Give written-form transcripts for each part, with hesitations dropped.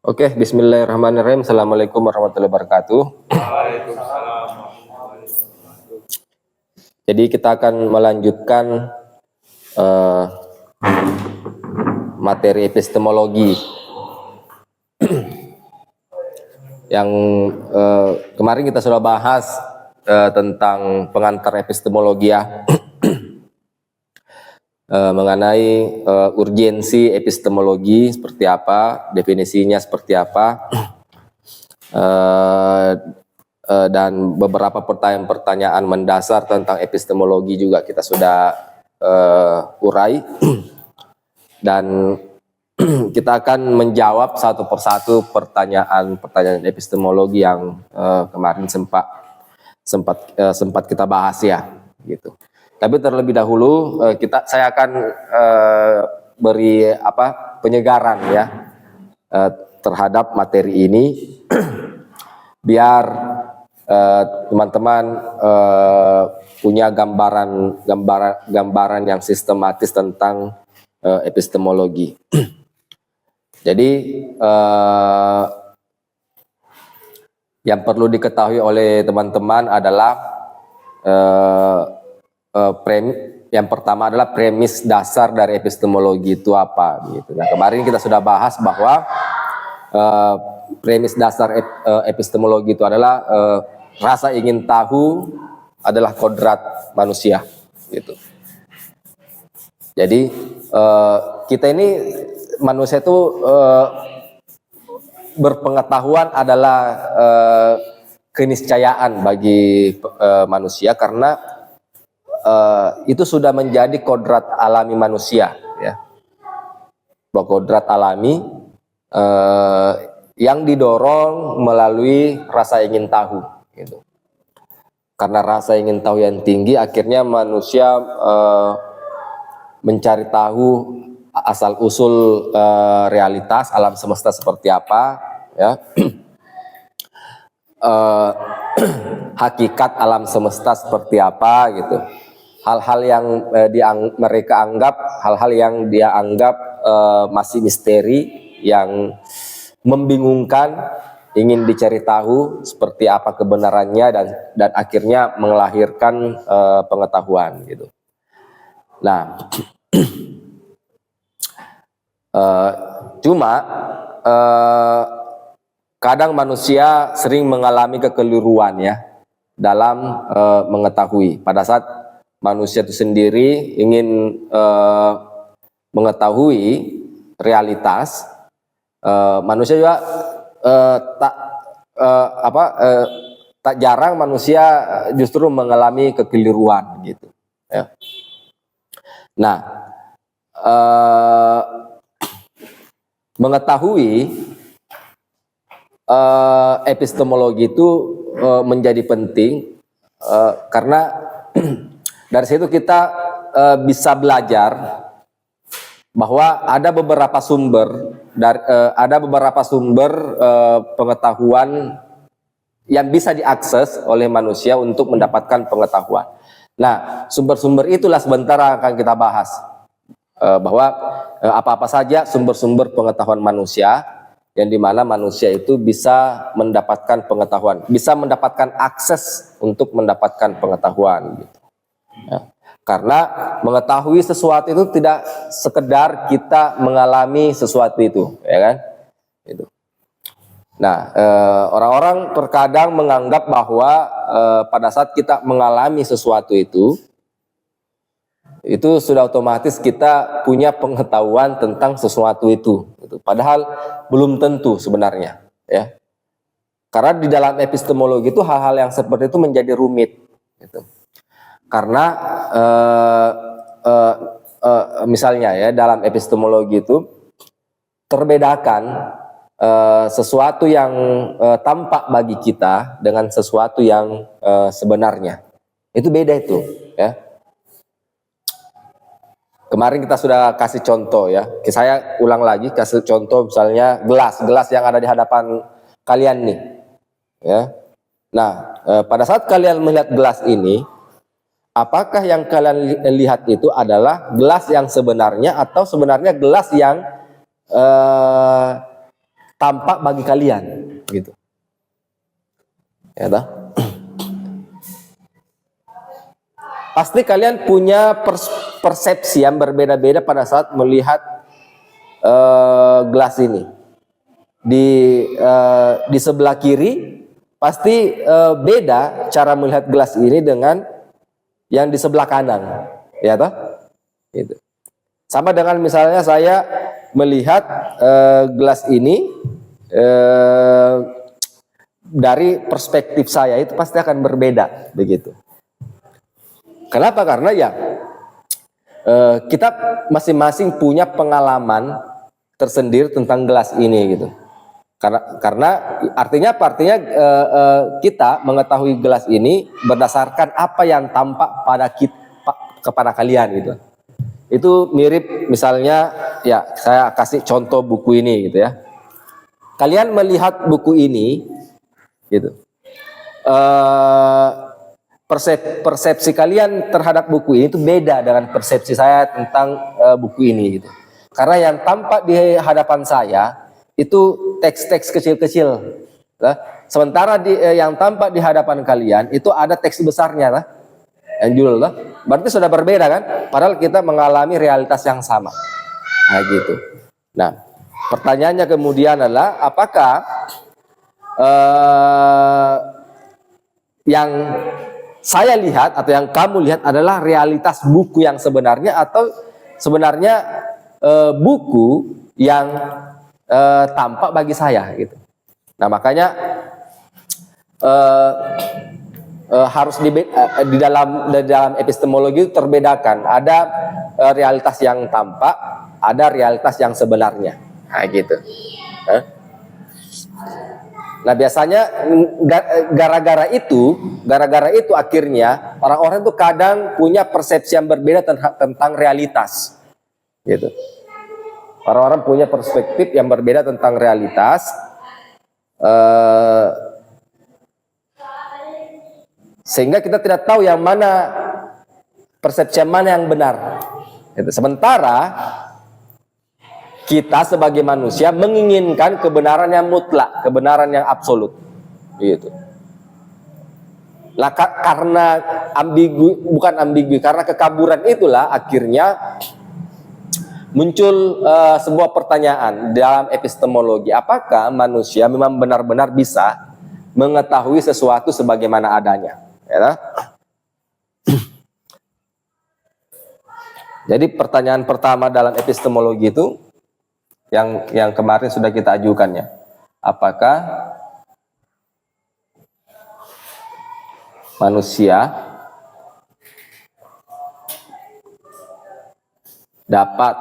Oke, bismillahirrahmanirrahim. Assalamualaikum warahmatullahi wabarakatuh. Waalaikumsalam. Jadi kita akan melanjutkan materi epistemologi yang kemarin kita sudah bahas tentang pengantar epistemologi ya. Mengenai urgensi epistemologi seperti apa, definisinya seperti apa, dan beberapa pertanyaan-pertanyaan mendasar tentang epistemologi juga kita sudah urai, dan kita akan menjawab satu persatu pertanyaan epistemologi yang kemarin sempat kita bahas ya, gitu. Tapi terlebih dahulu saya akan beri penyegaran ya terhadap materi ini biar teman-teman punya gambaran yang sistematis tentang epistemologi. Jadi yang perlu diketahui oleh teman-teman adalah yang pertama adalah premis dasar dari epistemologi itu apa gitu. Nah, kemarin kita sudah bahas bahwa premis dasar epistemologi itu adalah rasa ingin tahu adalah kodrat manusia gitu. Jadi kita ini manusia itu berpengetahuan adalah keniscayaan bagi manusia karena itu sudah menjadi kodrat alami manusia ya. Bahwa kodrat alami yang didorong melalui rasa ingin tahu gitu. Karena rasa ingin tahu yang tinggi akhirnya manusia mencari tahu asal usul realitas alam semesta seperti apa ya. Hakikat alam semesta seperti apa gitu. Hal-hal yang mereka anggap, hal-hal yang dia anggap masih misteri, yang membingungkan, ingin dicari tahu seperti apa kebenarannya dan akhirnya melahirkan pengetahuan gitu. Nah, cuma kadang manusia sering mengalami kekeliruan ya dalam mengetahui. Pada saat manusia itu sendiri ingin mengetahui realitas, manusia juga tak jarang manusia justru mengalami kekeliruan gitu. Ya. Nah, mengetahui epistemologi itu menjadi penting karena dari situ kita bisa belajar bahwa ada beberapa sumber pengetahuan yang bisa diakses oleh manusia untuk mendapatkan pengetahuan. Nah, sumber-sumber itulah sebentar akan kita bahas bahwa apa-apa saja sumber-sumber pengetahuan manusia yang dimana manusia itu bisa mendapatkan pengetahuan, bisa mendapatkan akses untuk mendapatkan pengetahuan gitu. Ya. Karena mengetahui sesuatu itu tidak sekedar kita mengalami sesuatu itu, ya kan? Itu. Nah, orang-orang terkadang menganggap bahwa pada saat kita mengalami sesuatu itu sudah otomatis kita punya pengetahuan tentang sesuatu itu. Padahal belum tentu sebenarnya, ya. Karena di dalam epistemologi itu hal-hal yang seperti itu menjadi rumit, gitu. Karena misalnya ya dalam epistemologi itu terbedakan sesuatu yang tampak bagi kita dengan sesuatu yang sebenarnya. Itu beda itu ya. Kemarin kita sudah kasih contoh ya. Saya ulang lagi kasih contoh misalnya gelas yang ada di hadapan kalian nih ya. Nah, pada saat kalian melihat gelas ini, apakah yang kalian lihat itu adalah gelas yang sebenarnya atau sebenarnya gelas yang tampak bagi kalian, gitu. Ya toh? Pasti kalian punya persepsi yang berbeda-beda pada saat melihat gelas ini. Di sebelah kiri pasti beda cara melihat gelas ini dengan yang di sebelah kanan, ya toh? Gitu. Sama dengan misalnya saya melihat gelas ini dari perspektif saya itu pasti akan berbeda, begitu. Kenapa? Karena ya kita masing-masing punya pengalaman tersendiri tentang gelas ini, gitu. Karena artinya apa? Artinya kita mengetahui gelas ini berdasarkan apa yang tampak pada kita, kepada kalian, gitu. Itu mirip misalnya, ya saya kasih contoh buku ini, gitu ya. Kalian melihat buku ini, gitu. Persepsi kalian terhadap buku ini itu beda dengan persepsi saya tentang buku ini, gitu. Karena yang tampak di hadapan saya itu teks-teks kecil-kecil, sementara yang tampak di hadapan kalian itu ada teks besarnya, yang judul, berarti sudah berbeda kan? Padahal kita mengalami realitas yang sama, nah gitu. Nah, pertanyaannya kemudian adalah apakah yang saya lihat atau yang kamu lihat adalah realitas buku yang sebenarnya, atau sebenarnya buku yang tampak bagi saya, gitu. Nah, makanya harus di dalam epistemologi itu terbedakan. Ada realitas yang tampak, ada realitas yang sebenarnya. Nah, gitu. Nah, biasanya gara-gara itu akhirnya orang-orang itu kadang punya persepsi yang berbeda tentang realitas, gitu. Orang-orang punya perspektif yang berbeda tentang realitas, sehingga kita tidak tahu yang mana persepsi yang mana yang benar. Gitu. Sementara kita sebagai manusia menginginkan kebenaran yang mutlak, kebenaran yang absolut, gitu. Lah, karena bukan ambigu, karena kekaburan itulah akhirnya muncul sebuah pertanyaan dalam epistemologi. Apakah manusia memang benar-benar bisa mengetahui sesuatu sebagaimana adanya? Ya. Jadi pertanyaan pertama dalam epistemologi itu yang kemarin sudah kita ajukannya. Apakah manusia dapat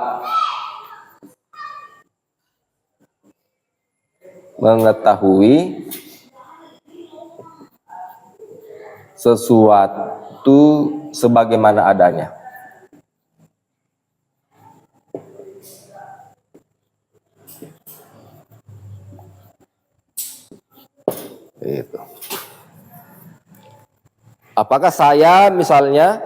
mengetahui sesuatu sebagaimana adanya? Itu. Apakah saya misalnya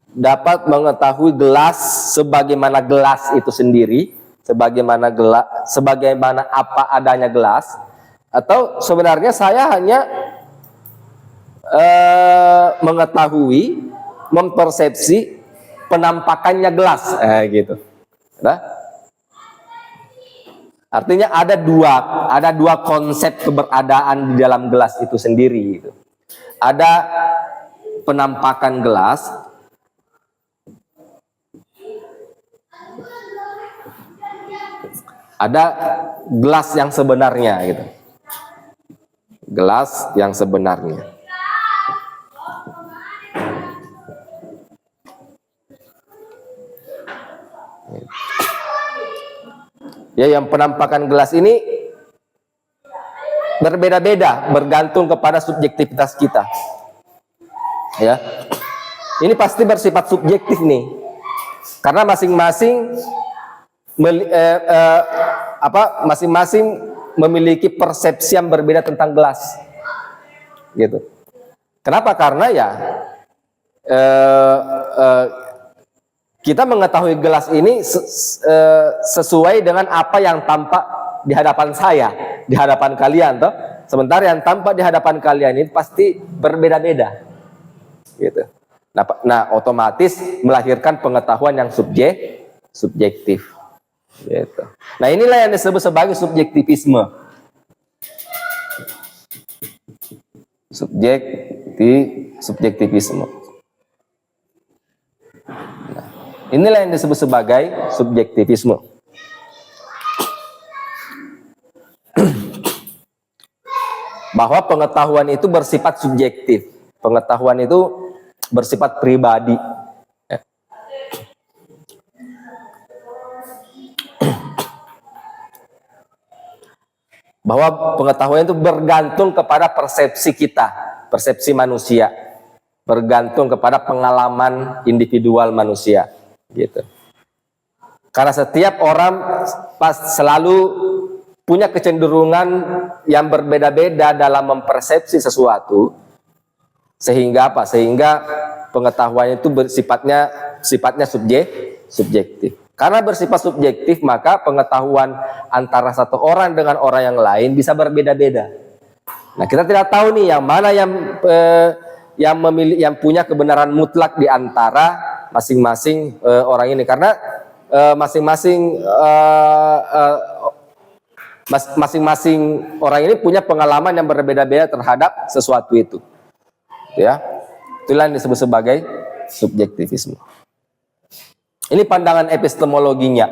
dapat mengetahui gelas sebagaimana gelas itu sendiri, sebagaimana apa adanya gelas, atau sebenarnya saya hanya mengetahui, mempersepsi penampakannya gelas, gitu. Nah, artinya ada dua konsep keberadaan di dalam gelas itu sendiri, gitu. Ada penampakan gelas, ada gelas yang sebenarnya, gitu. Gelas yang sebenarnya. Ya, yang penampakan gelas ini berbeda-beda, bergantung kepada subjektivitas kita. Ya, ini pasti bersifat subjektif nih, karena masing-masing memiliki persepsi yang berbeda tentang gelas, gitu. Kenapa? Karena ya kita mengetahui gelas ini sesuai dengan apa yang tampak di hadapan saya, di hadapan kalian toh. Sementara yang tampak di hadapan kalian ini pasti berbeda-beda. Gitu. Nah, otomatis melahirkan pengetahuan yang subjektif. Gitu. Nah, inilah yang disebut sebagai subjektivisme. Subjektivisme. Nah, inilah yang disebut sebagai subjektivisme. Bahwa pengetahuan itu bersifat subjektif. Pengetahuan itu bersifat pribadi. Bahwa pengetahuan itu bergantung kepada persepsi kita, persepsi manusia, bergantung kepada pengalaman individual manusia, gitu. Karena setiap orang selalu punya kecenderungan yang berbeda-beda dalam mempersepsi sesuatu, sehingga apa? Sehingga pengetahuan itu sifatnya subjektif. Karena bersifat subjektif, maka pengetahuan antara satu orang dengan orang yang lain bisa berbeda-beda. Nah, kita tidak tahu nih yang mana yang punya kebenaran mutlak di antara masing-masing orang ini, karena masing-masing orang ini punya pengalaman yang berbeda-beda terhadap sesuatu itu. Ya, itulah yang disebut sebagai subjektivisme. Ini pandangan epistemologinya.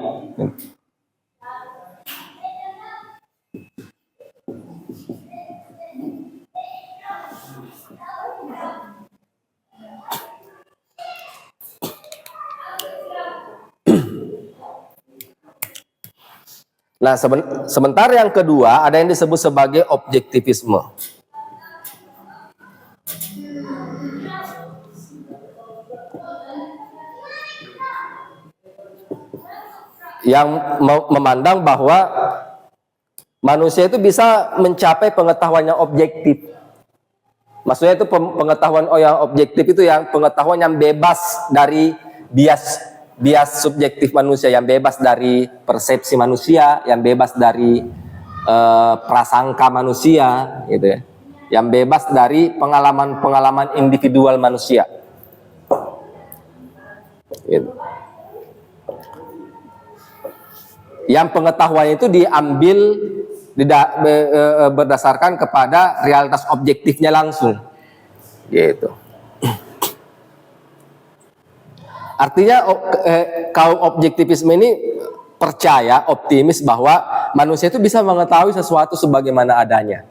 Nah, sementara yang kedua ada yang disebut sebagai objektivisme. Yang memandang bahwa manusia itu bisa mencapai pengetahuan yang objektif. Maksudnya itu pengetahuan yang objektif itu yang pengetahuan yang bebas dari bias subjektif manusia, yang bebas dari persepsi manusia, yang bebas dari prasangka manusia, gitu ya. Yang bebas dari pengalaman-pengalaman individual manusia. Gitu. Yang pengetahuan itu diambil berdasarkan kepada realitas objektifnya langsung, gitu. Artinya kaum objektivisme ini percaya, optimis bahwa manusia itu bisa mengetahui sesuatu sebagaimana adanya.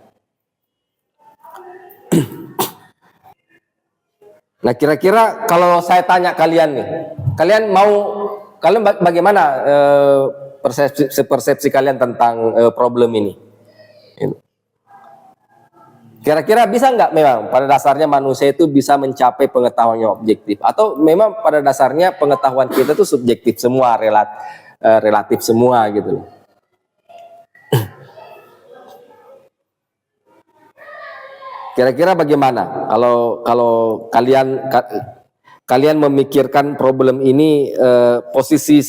Nah, kira-kira kalau saya tanya kalian nih, kalian bagaimana persepsi kalian tentang problem ini? Kira-kira bisa nggak memang pada dasarnya manusia itu bisa mencapai pengetahuan yang objektif, atau memang pada dasarnya pengetahuan kita itu subjektif semua, relatif semua gitu loh. Kira-kira bagaimana kalau kalian memikirkan problem ini, posisi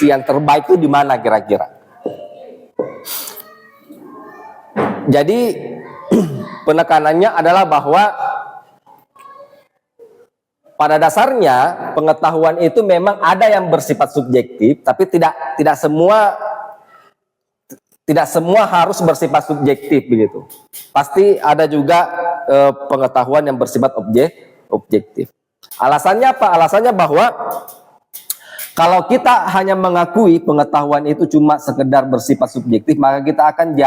yang terbaik itu di mana kira-kira? Jadi penekanannya adalah bahwa pada dasarnya pengetahuan itu memang ada yang bersifat subjektif, tapi tidak semua harus bersifat subjektif begitu. Pasti ada juga pengetahuan yang bersifat objektif. Alasannya apa? Alasannya bahwa kalau kita hanya mengakui pengetahuan itu cuma sekedar bersifat subjektif, maka kita akan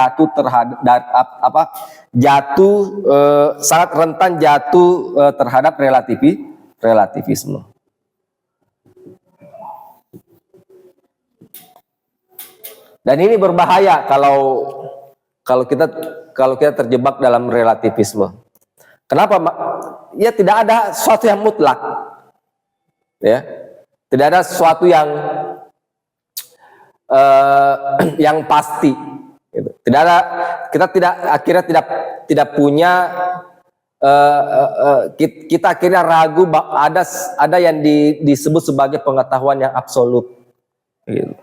sangat rentan jatuh terhadap relativisme. Dan ini berbahaya kalau kita terjebak dalam relativisme. Kenapa? Ya tidak ada sesuatu yang mutlak. Ya. Tidak ada sesuatu yang pasti. Gitu. Kita tidak punya. Kita akhirnya ragu ada yang disebut sebagai pengetahuan yang absolut. Gitu.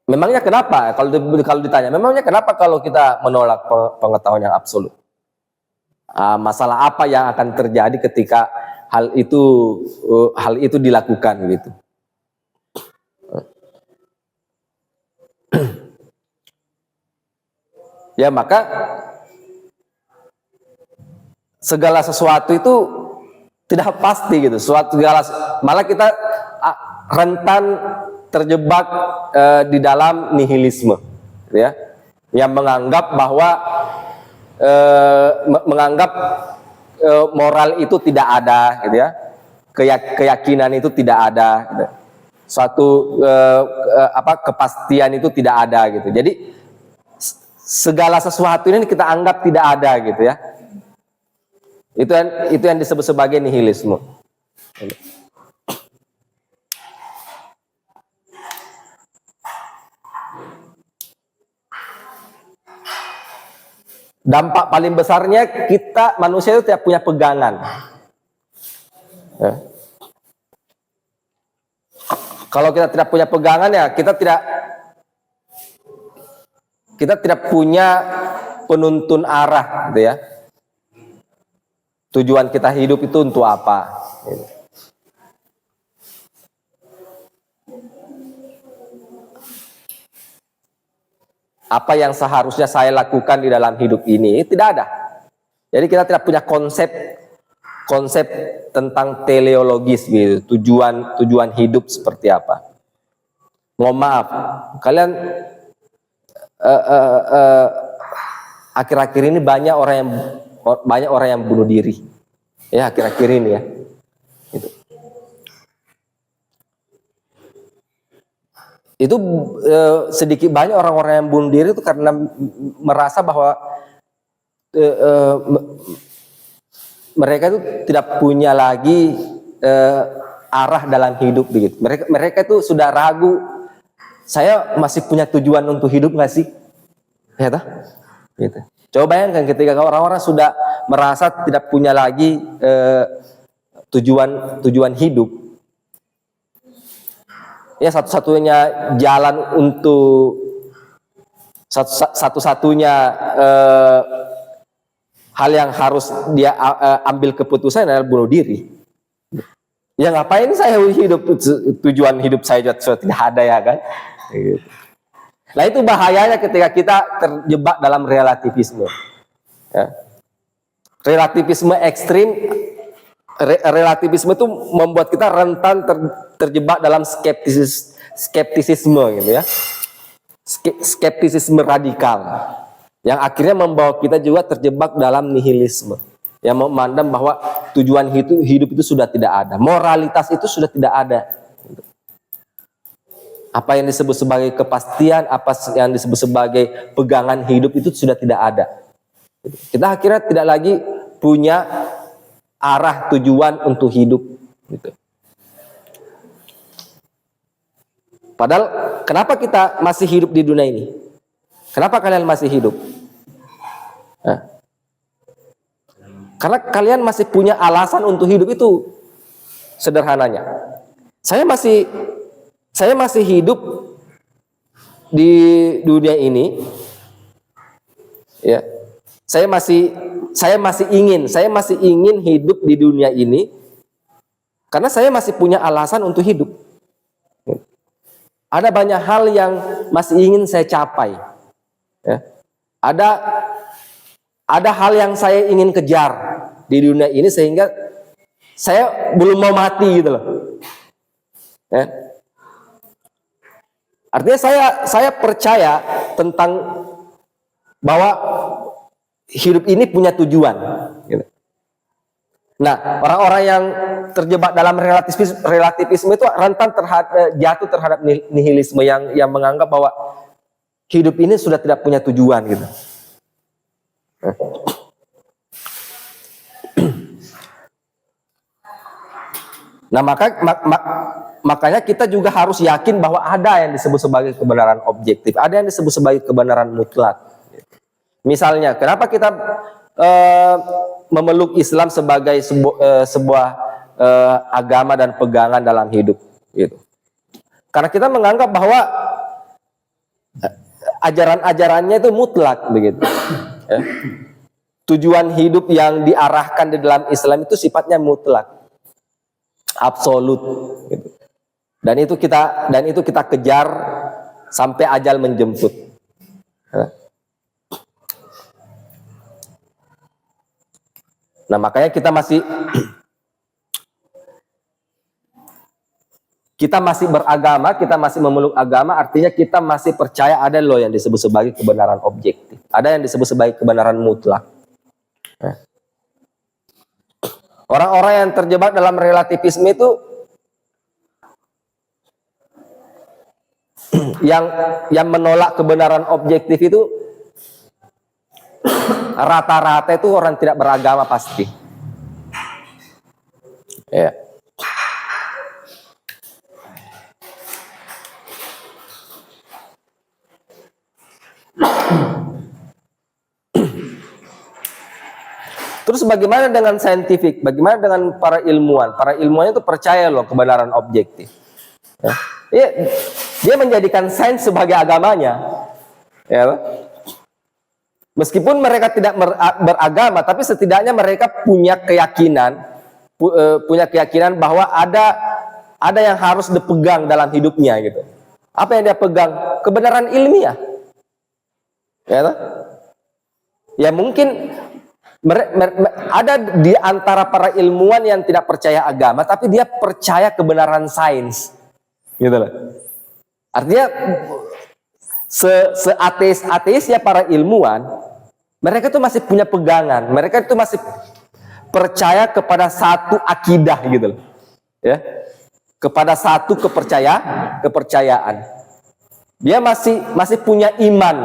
Memangnya kenapa? Kalau ditanya, memangnya kenapa kalau kita menolak pengetahuan yang absolut? Masalah apa yang akan terjadi ketika hal itu dilakukan gitu? Ya, maka segala sesuatu itu tidak pasti gitu. Malah kita rentan terjebak di dalam nihilisme, gitu ya, yang menganggap bahwa moral itu tidak ada, gitu ya, keyakinan itu tidak ada, gitu. Suatu kepastian itu tidak ada, gitu. Jadi segala sesuatu ini kita anggap tidak ada, gitu ya. Itu yang disebut sebagai nihilisme. Dampak paling besarnya kita manusia itu tidak punya pegangan. Ya. Kalau kita tidak punya pegangan, ya kita tidak punya penuntun arah, gitu ya. Tujuan kita hidup itu untuk apa? Gitu. Apa yang seharusnya saya lakukan di dalam hidup ini? Tidak ada. Jadi kita tidak punya konsep tentang teleologis gitu, tujuan hidup seperti apa. Mohon maaf, kalian akhir-akhir ini banyak orang yang bunuh diri. Ya, akhir-akhir ini ya. Gitu. Itu sedikit banyak orang-orang yang bunuh diri itu karena merasa bahwa mereka itu tidak punya lagi arah dalam hidup begitu. Mereka itu sudah ragu, saya masih punya tujuan untuk hidup nggak sih? Ya toh? Gitu. Coba bayangkan ketika orang-orang sudah merasa tidak punya lagi tujuan hidup. Ya, satu-satunya jalan untuk satu-satunya hal yang harus dia ambil keputusan adalah bunuh diri. Ya ngapain saya hidup, tujuan hidup saya sudah tidak ada, ya kan? Nah, itu bahayanya ketika kita terjebak dalam relativisme. Ya. Relativisme ekstrim. Relativisme itu membuat kita rentan terjebak dalam skeptisisme gitu ya. Skeptisisme radikal yang akhirnya membawa kita juga terjebak dalam nihilisme, yang memandang bahwa tujuan hidup itu sudah tidak ada, moralitas itu sudah tidak ada. Apa yang disebut sebagai kepastian, apa yang disebut sebagai pegangan hidup itu sudah tidak ada. Kita akhirnya tidak lagi punya arah tujuan untuk hidup gitu. Padahal kenapa kita masih hidup di dunia ini? Kenapa kalian masih hidup? Nah, karena kalian masih punya alasan untuk hidup, itu sederhananya. Saya masih hidup di dunia ini, ya. Saya masih ingin hidup di dunia ini karena saya masih punya alasan untuk hidup. Ada banyak hal yang masih ingin saya capai. Ya. Ada hal yang saya ingin kejar di dunia ini sehingga saya belum mau mati gitu loh. Ya. Artinya saya percaya tentang bahwa hidup ini punya tujuan. Gitu. Nah, orang-orang yang terjebak dalam relativisme itu rentan jatuh terhadap nihilisme yang menganggap bahwa hidup ini sudah tidak punya tujuan gitu. Nah, makanya kita juga harus yakin bahwa ada yang disebut sebagai kebenaran objektif, ada yang disebut sebagai kebenaran mutlak. Misalnya, kenapa kita memeluk Islam sebagai sebuah agama dan pegangan dalam hidup? Gitu. Karena kita menganggap bahwa Ajaran-ajarannya itu mutlak begitu. Ya. Tujuan hidup yang diarahkan di dalam Islam itu sifatnya mutlak, absolut. Gitu. Dan itu kita kejar sampai ajal menjemput. Ya. Nah, makanya kita masih beragama, kita masih memeluk agama, artinya kita masih percaya ada loh yang disebut sebagai kebenaran objektif. Ada yang disebut sebagai kebenaran mutlak. Orang-orang yang terjebak dalam relativisme itu yang menolak kebenaran objektif itu rata-rata itu orang tidak beragama pasti. Ya. Terus bagaimana dengan saintifik? Bagaimana dengan para ilmuwan? Para ilmuwan itu percaya loh kebenaran objektif. Ya. Dia menjadikan sains sebagai agamanya. Ya. Meskipun mereka tidak beragama, tapi setidaknya mereka punya keyakinan bahwa ada yang harus dipegang dalam hidupnya gitu. Apa yang dia pegang? Kebenaran ilmiah. Ya. Ya mungkin ada di antara para ilmuwan yang tidak percaya agama, tapi dia percaya kebenaran sains, gitu loh. Artinya seateis-ateisnya para ilmuwan, mereka itu masih punya pegangan, mereka itu masih percaya kepada satu akidah, gitu loh, ya, kepada satu kepercayaan. Dia masih punya iman.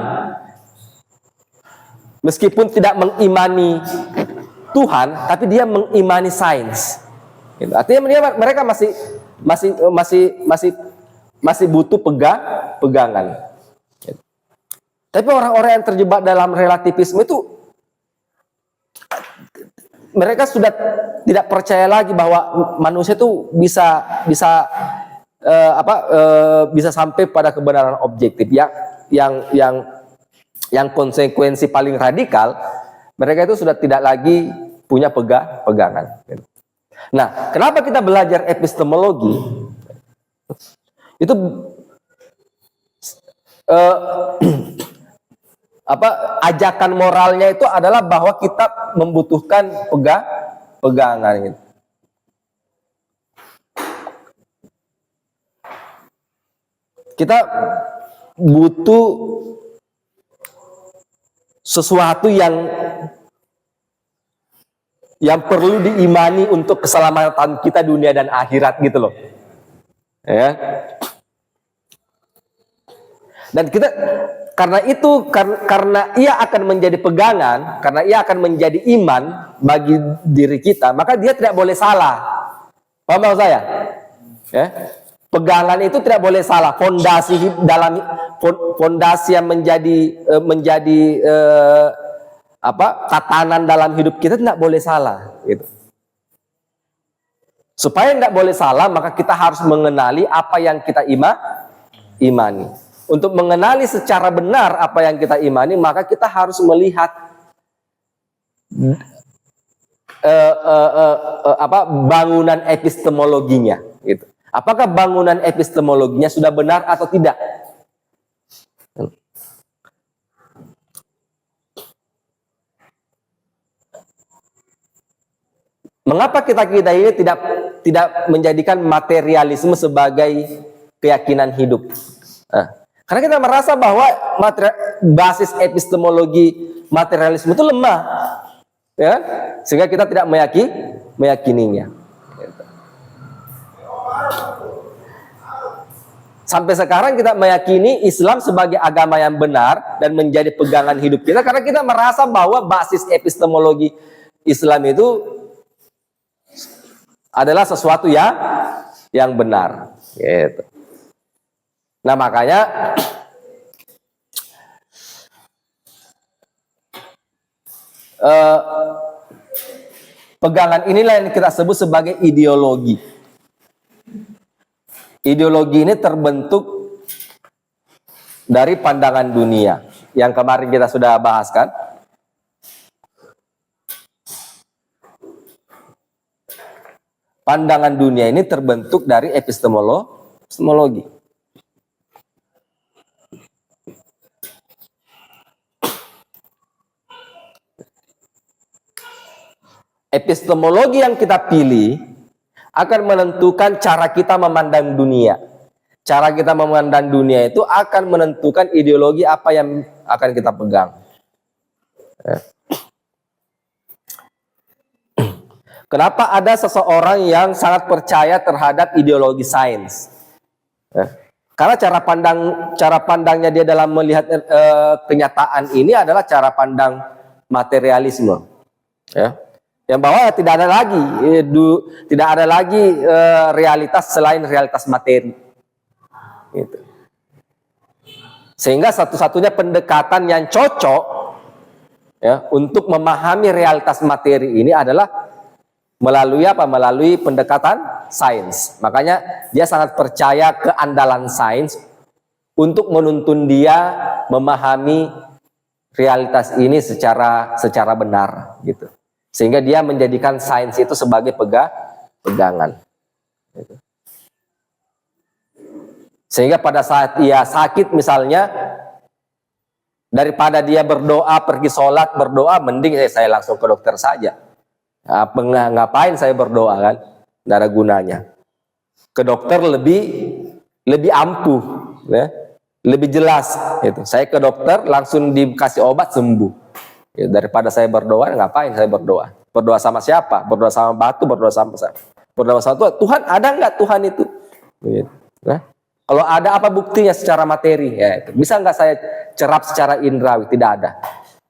Meskipun tidak mengimani Tuhan, tapi dia mengimani sains. Gitu. Artinya mereka masih butuh pegangan. Gitu. Tapi orang-orang yang terjebak dalam relativisme itu, mereka sudah tidak percaya lagi bahwa manusia itu bisa sampai pada kebenaran objektif yang konsekuensi paling radikal, mereka itu sudah tidak lagi punya pegangan. Nah, kenapa kita belajar epistemologi? Itu ajakan moralnya itu adalah bahwa kita membutuhkan pegangan. Gitu. Kita butuh sesuatu yang perlu diimani untuk keselamatan kita dunia dan akhirat gitu loh. Ya. Dan kita karena ia akan menjadi pegangan, karena ia akan menjadi iman bagi diri kita, maka dia tidak boleh salah. Paham maksud saya? Ya. Pegangan itu tidak boleh salah. Fondasi yang menjadi tatanan dalam hidup kita tidak boleh salah. Gitu. Supaya tidak boleh salah, maka kita harus mengenali apa yang kita imani. Untuk mengenali secara benar apa yang kita imani, maka kita harus melihat bangunan epistemologinya. Gitu. Apakah bangunan epistemologinya sudah benar atau tidak? Mengapa kita ini tidak menjadikan materialisme sebagai keyakinan hidup? Karena kita merasa bahwa basis epistemologi materialisme itu lemah, ya, sehingga kita tidak meyakininya. Sampai sekarang kita meyakini Islam sebagai agama yang benar dan menjadi pegangan hidup kita karena kita merasa bahwa basis epistemologi Islam itu adalah sesuatu yang benar. Gitu. Nah makanya pegangan inilah yang kita sebut sebagai ideologi. Ideologi ini terbentuk dari pandangan dunia yang kemarin kita sudah bahas kan. Pandangan dunia ini terbentuk dari epistemologi. Epistemologi yang kita pilih akan menentukan cara kita memandang dunia. Cara kita memandang dunia itu akan menentukan ideologi apa yang akan kita pegang. Kenapa ada seseorang yang sangat percaya terhadap ideologi sains? Karena cara pandangnya dia dalam melihat kenyataan ini adalah cara pandang materialisme. Ya. Yang bahwa tidak ada lagi realitas selain realitas materi. Gitu. Sehingga satu-satunya pendekatan yang cocok ya, untuk memahami realitas materi ini adalah melalui apa? Melalui pendekatan sains. Makanya dia sangat percaya keandalan sains untuk menuntun dia memahami realitas ini secara benar, gitu. Sehingga dia menjadikan sains itu sebagai pegangan. Gitu. Sehingga pada saat ia sakit misalnya, daripada dia berdoa, pergi sholat, berdoa, mending saya langsung ke dokter saja. Ngapain saya berdoa kan? Tidak ada gunanya. Ke dokter lebih ampuh, ya? Lebih jelas. Gitu. Saya ke dokter langsung dikasih obat sembuh. Ya, daripada saya berdoa, ngapain saya berdoa? Berdoa sama siapa? Berdoa sama batu, berdoa sama siapa? Berdoa sama Tuhan. Tuhan ada nggak Tuhan itu? Gitu. Nah, kalau ada, apa buktinya secara materi? Ya, itu. Bisa nggak saya cerap secara indrawi? Tidak ada.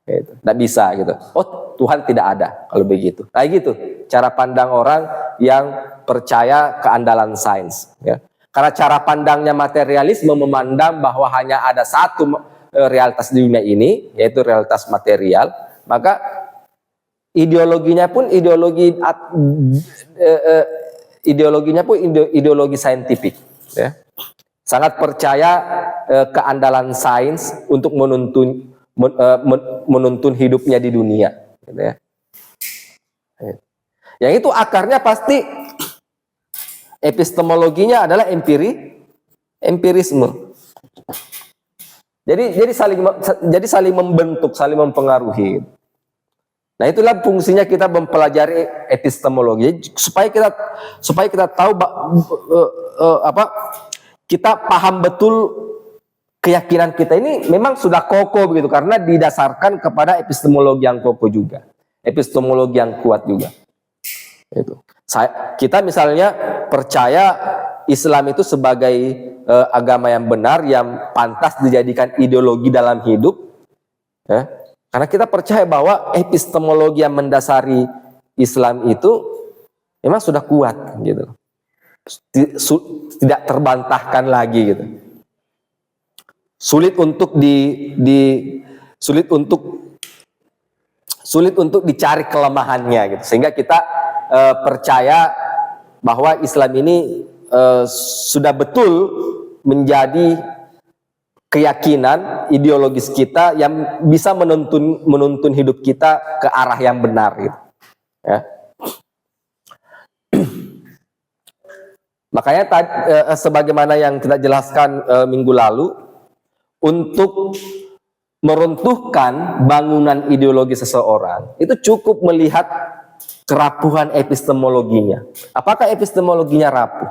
Gitu. Tidak bisa gitu. Oh, Tuhan tidak ada kalau begitu. Kayak gitu cara pandang orang yang percaya keandalan sains. Ya. Karena cara pandangnya materialisme memandang bahwa hanya ada satu realitas di dunia ini, yaitu realitas material, maka ideologinya pun ideologi saintifik. Ya. Sangat percaya keandalan sains untuk menuntun hidupnya di dunia, gitu ya. Yang itu akarnya pasti epistemologinya adalah empirisme. Jadi saling membentuk, saling mempengaruhi. Nah, itulah fungsinya kita mempelajari epistemologi supaya kita tahu kita paham betul keyakinan kita ini memang sudah kokoh begitu, karena didasarkan kepada epistemologi yang kokoh juga, epistemologi yang kuat juga. Itu. Kita misalnya percaya Islam itu sebagai agama yang benar, yang pantas dijadikan ideologi dalam hidup, ya. Karena kita percaya bahwa epistemologi yang mendasari Islam itu memang sudah kuat, gitu. Tidak terbantahkan lagi, gitu. Sulit untuk dicari kelemahannya, gitu. Sehingga kita percaya bahwa Islam ini sudah betul menjadi keyakinan ideologis kita yang bisa menuntun hidup kita ke arah yang benar, gitu. Ya. Makanya sebagaimana yang kita jelaskan minggu lalu, untuk meruntuhkan bangunan ideologi seseorang itu cukup melihat kerapuhan epistemologinya. Apakah epistemologinya rapuh?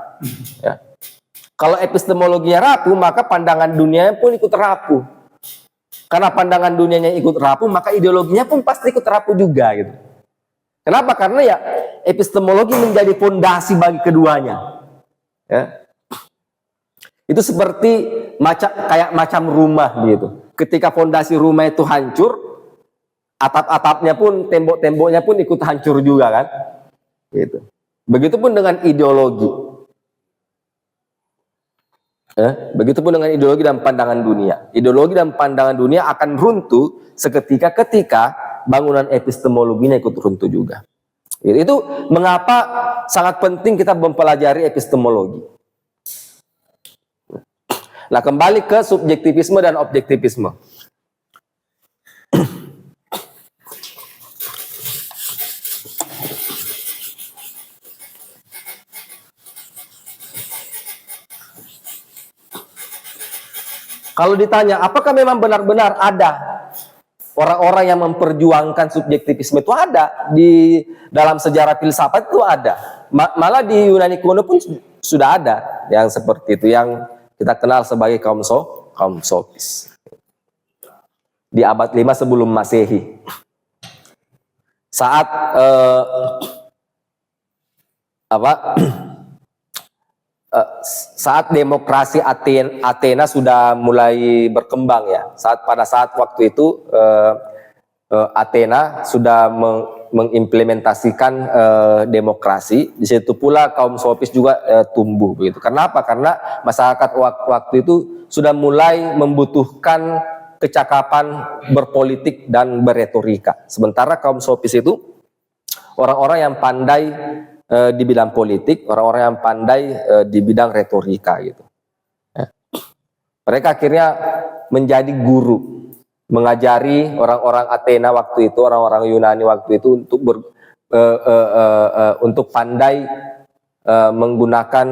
Ya. Kalau epistemologinya rapuh, maka pandangan dunia pun ikut rapuh. Karena pandangan dunianya ikut rapuh, maka ideologinya pun pasti ikut rapuh juga, gitu. Kenapa? Karena ya epistemologi menjadi fondasi bagi keduanya. Ya. Itu seperti kayak macam rumah, gitu. Ketika fondasi rumah itu hancur, atap-atapnya pun, tembok-temboknya pun ikut hancur juga kan, gitu. Begitupun dengan ideologi, begitupun dengan ideologi dan pandangan dunia. Ideologi dan pandangan dunia akan runtuh seketika ketika bangunan epistemologinya ikut runtuh juga. Itu mengapa sangat penting kita mempelajari epistemologi. Nah, kembali ke subjektivisme dan objektivisme. Kalau ditanya, apakah memang benar-benar ada orang-orang yang memperjuangkan subjektivisme? Itu ada di dalam sejarah filsafat, itu ada. Malah di Yunani kuno pun sudah ada yang seperti itu, yang kita kenal sebagai kaum sofis di abad 5 sebelum Masehi. Saat saat demokrasi Athena sudah mulai berkembang ya. Pada saat waktu itu Athena sudah mengimplementasikan demokrasi. Di situ pula kaum sofis juga tumbuh begitu. Kenapa? Karena masyarakat waktu itu sudah mulai membutuhkan kecakapan berpolitik dan berretorika. Sementara kaum sofis itu orang-orang yang pandai di bidang politik, orang-orang yang pandai di bidang retorika gitu. Mereka akhirnya menjadi guru, mengajari orang-orang Athena waktu itu, orang-orang Yunani waktu itu untuk pandai menggunakan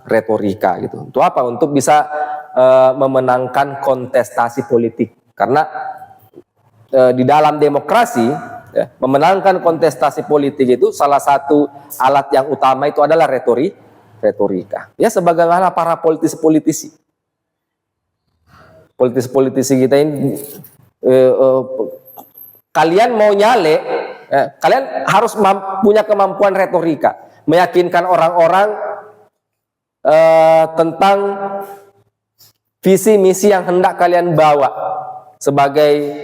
retorika gitu. Untuk apa? Untuk bisa memenangkan kontestasi politik. Karena di dalam demokrasi, ya, memenangkan kontestasi politik itu salah satu alat yang utama itu adalah retorika. Ya, sebagaimana para politisi kita ini, kalian mau nyale, kalian harus punya kemampuan retorika, meyakinkan orang-orang tentang visi misi yang hendak kalian bawa sebagai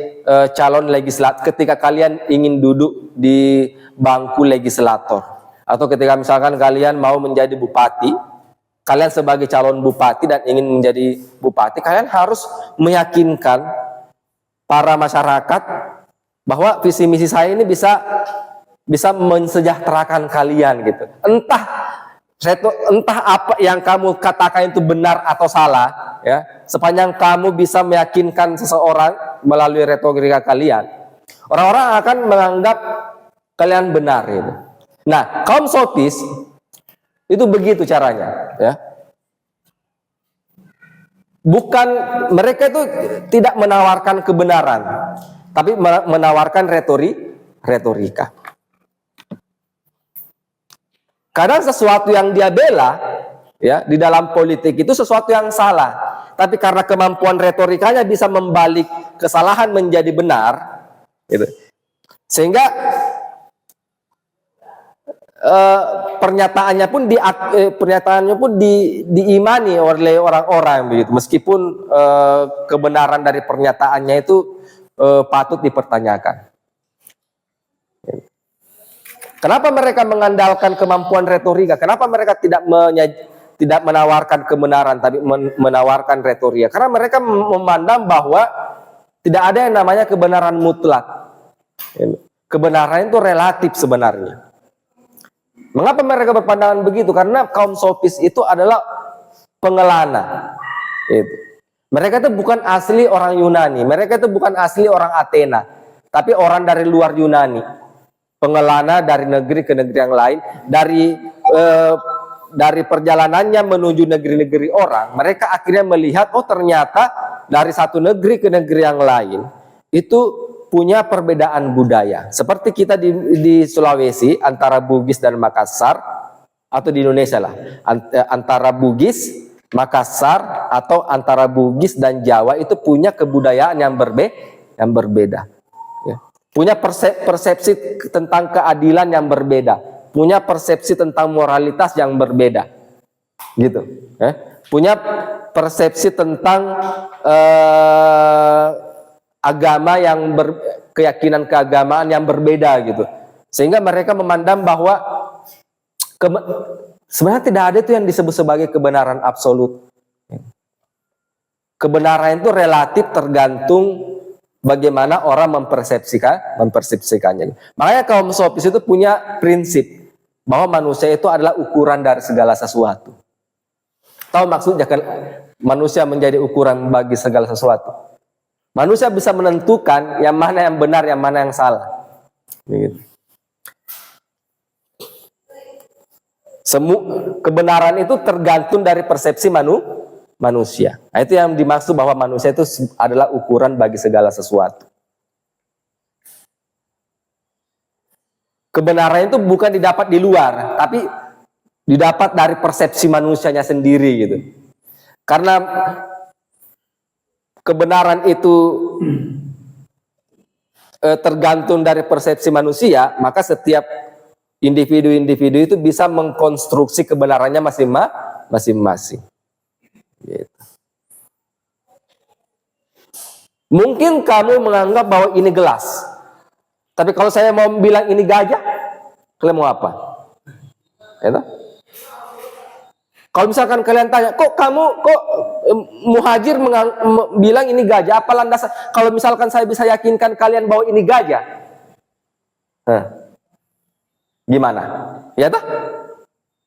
calon legislator ketika kalian ingin duduk di bangku legislator, atau ketika misalkan kalian mau menjadi bupati, kalian sebagai calon bupati dan ingin menjadi bupati, kalian harus meyakinkan para masyarakat bahwa visi misi saya ini bisa mensejahterakan kalian gitu. Entah apa yang kamu katakan itu benar atau salah, ya, sepanjang kamu bisa meyakinkan seseorang melalui retorika kalian, orang-orang akan menganggap kalian benar gitu. Nah, kaum sofis itu begitu caranya, ya. Bukan, mereka itu tidak menawarkan kebenaran, tapi menawarkan retorika. Kadang sesuatu yang dia bela, ya, di dalam politik itu sesuatu yang salah, tapi karena kemampuan retorikanya bisa membalik kesalahan menjadi benar, gitu. Sehingga pernyataannya pun diimani oleh orang-orang begitu, meskipun kebenaran dari pernyataannya itu patut dipertanyakan. Kenapa mereka mengandalkan kemampuan retorika? Kenapa mereka tidak menawarkan kebenaran, tapi menawarkan retorika? Karena mereka memandang bahwa tidak ada yang namanya kebenaran mutlak. Kebenaran itu relatif sebenarnya. Mengapa mereka berpandangan begitu? Karena kaum sofis itu adalah pengelana. Mereka itu bukan asli orang Yunani, mereka itu bukan asli orang Athena, tapi orang dari luar Yunani. Pengelana dari negeri ke negeri yang lain, dari perjalanannya menuju negeri-negeri orang, mereka akhirnya melihat, oh ternyata dari satu negeri ke negeri yang lain itu punya perbedaan budaya. Seperti kita di Sulawesi antara Bugis dan Makassar, atau di Indonesia lah, antara Bugis, Makassar, atau antara Bugis dan Jawa itu punya kebudayaan yang berbeda. Ya. Punya persepsi tentang keadilan yang berbeda, punya persepsi tentang moralitas yang berbeda, gitu. Punya persepsi tentang agama yang keyakinan keagamaan yang berbeda, gitu. Sehingga mereka memandang bahwa sebenarnya tidak ada itu yang disebut sebagai kebenaran absolut. Kebenaran itu relatif, tergantung bagaimana orang mempersepsikannya. Makanya kaum sofis itu punya prinsip bahwa manusia itu adalah ukuran dari segala sesuatu. Tahu maksudnya kan? manusia menjadi ukuran bagi segala sesuatu. Manusia bisa menentukan yang mana yang benar, yang mana yang salah. Begitu. Kebenaran itu tergantung dari persepsi manusia. Nah, itu yang dimaksud bahwa manusia itu adalah ukuran bagi segala sesuatu. Kebenaran itu bukan didapat di luar, tapi didapat dari persepsi manusianya sendiri gitu. Karena kebenaran itu tergantung dari persepsi manusia, maka setiap individu-individu itu bisa mengkonstruksi kebenarannya masing-masing. Gitu. Mungkin kamu menganggap bahwa ini gelas, tapi kalau saya mau bilang ini gajah, kalian mau apa? Ya, kalau misalkan kalian tanya, kok Muhajir bilang ini gajah, apa landasan? Kalau misalkan saya bisa yakinkan kalian bahwa ini gajah, gimana? Ya toh?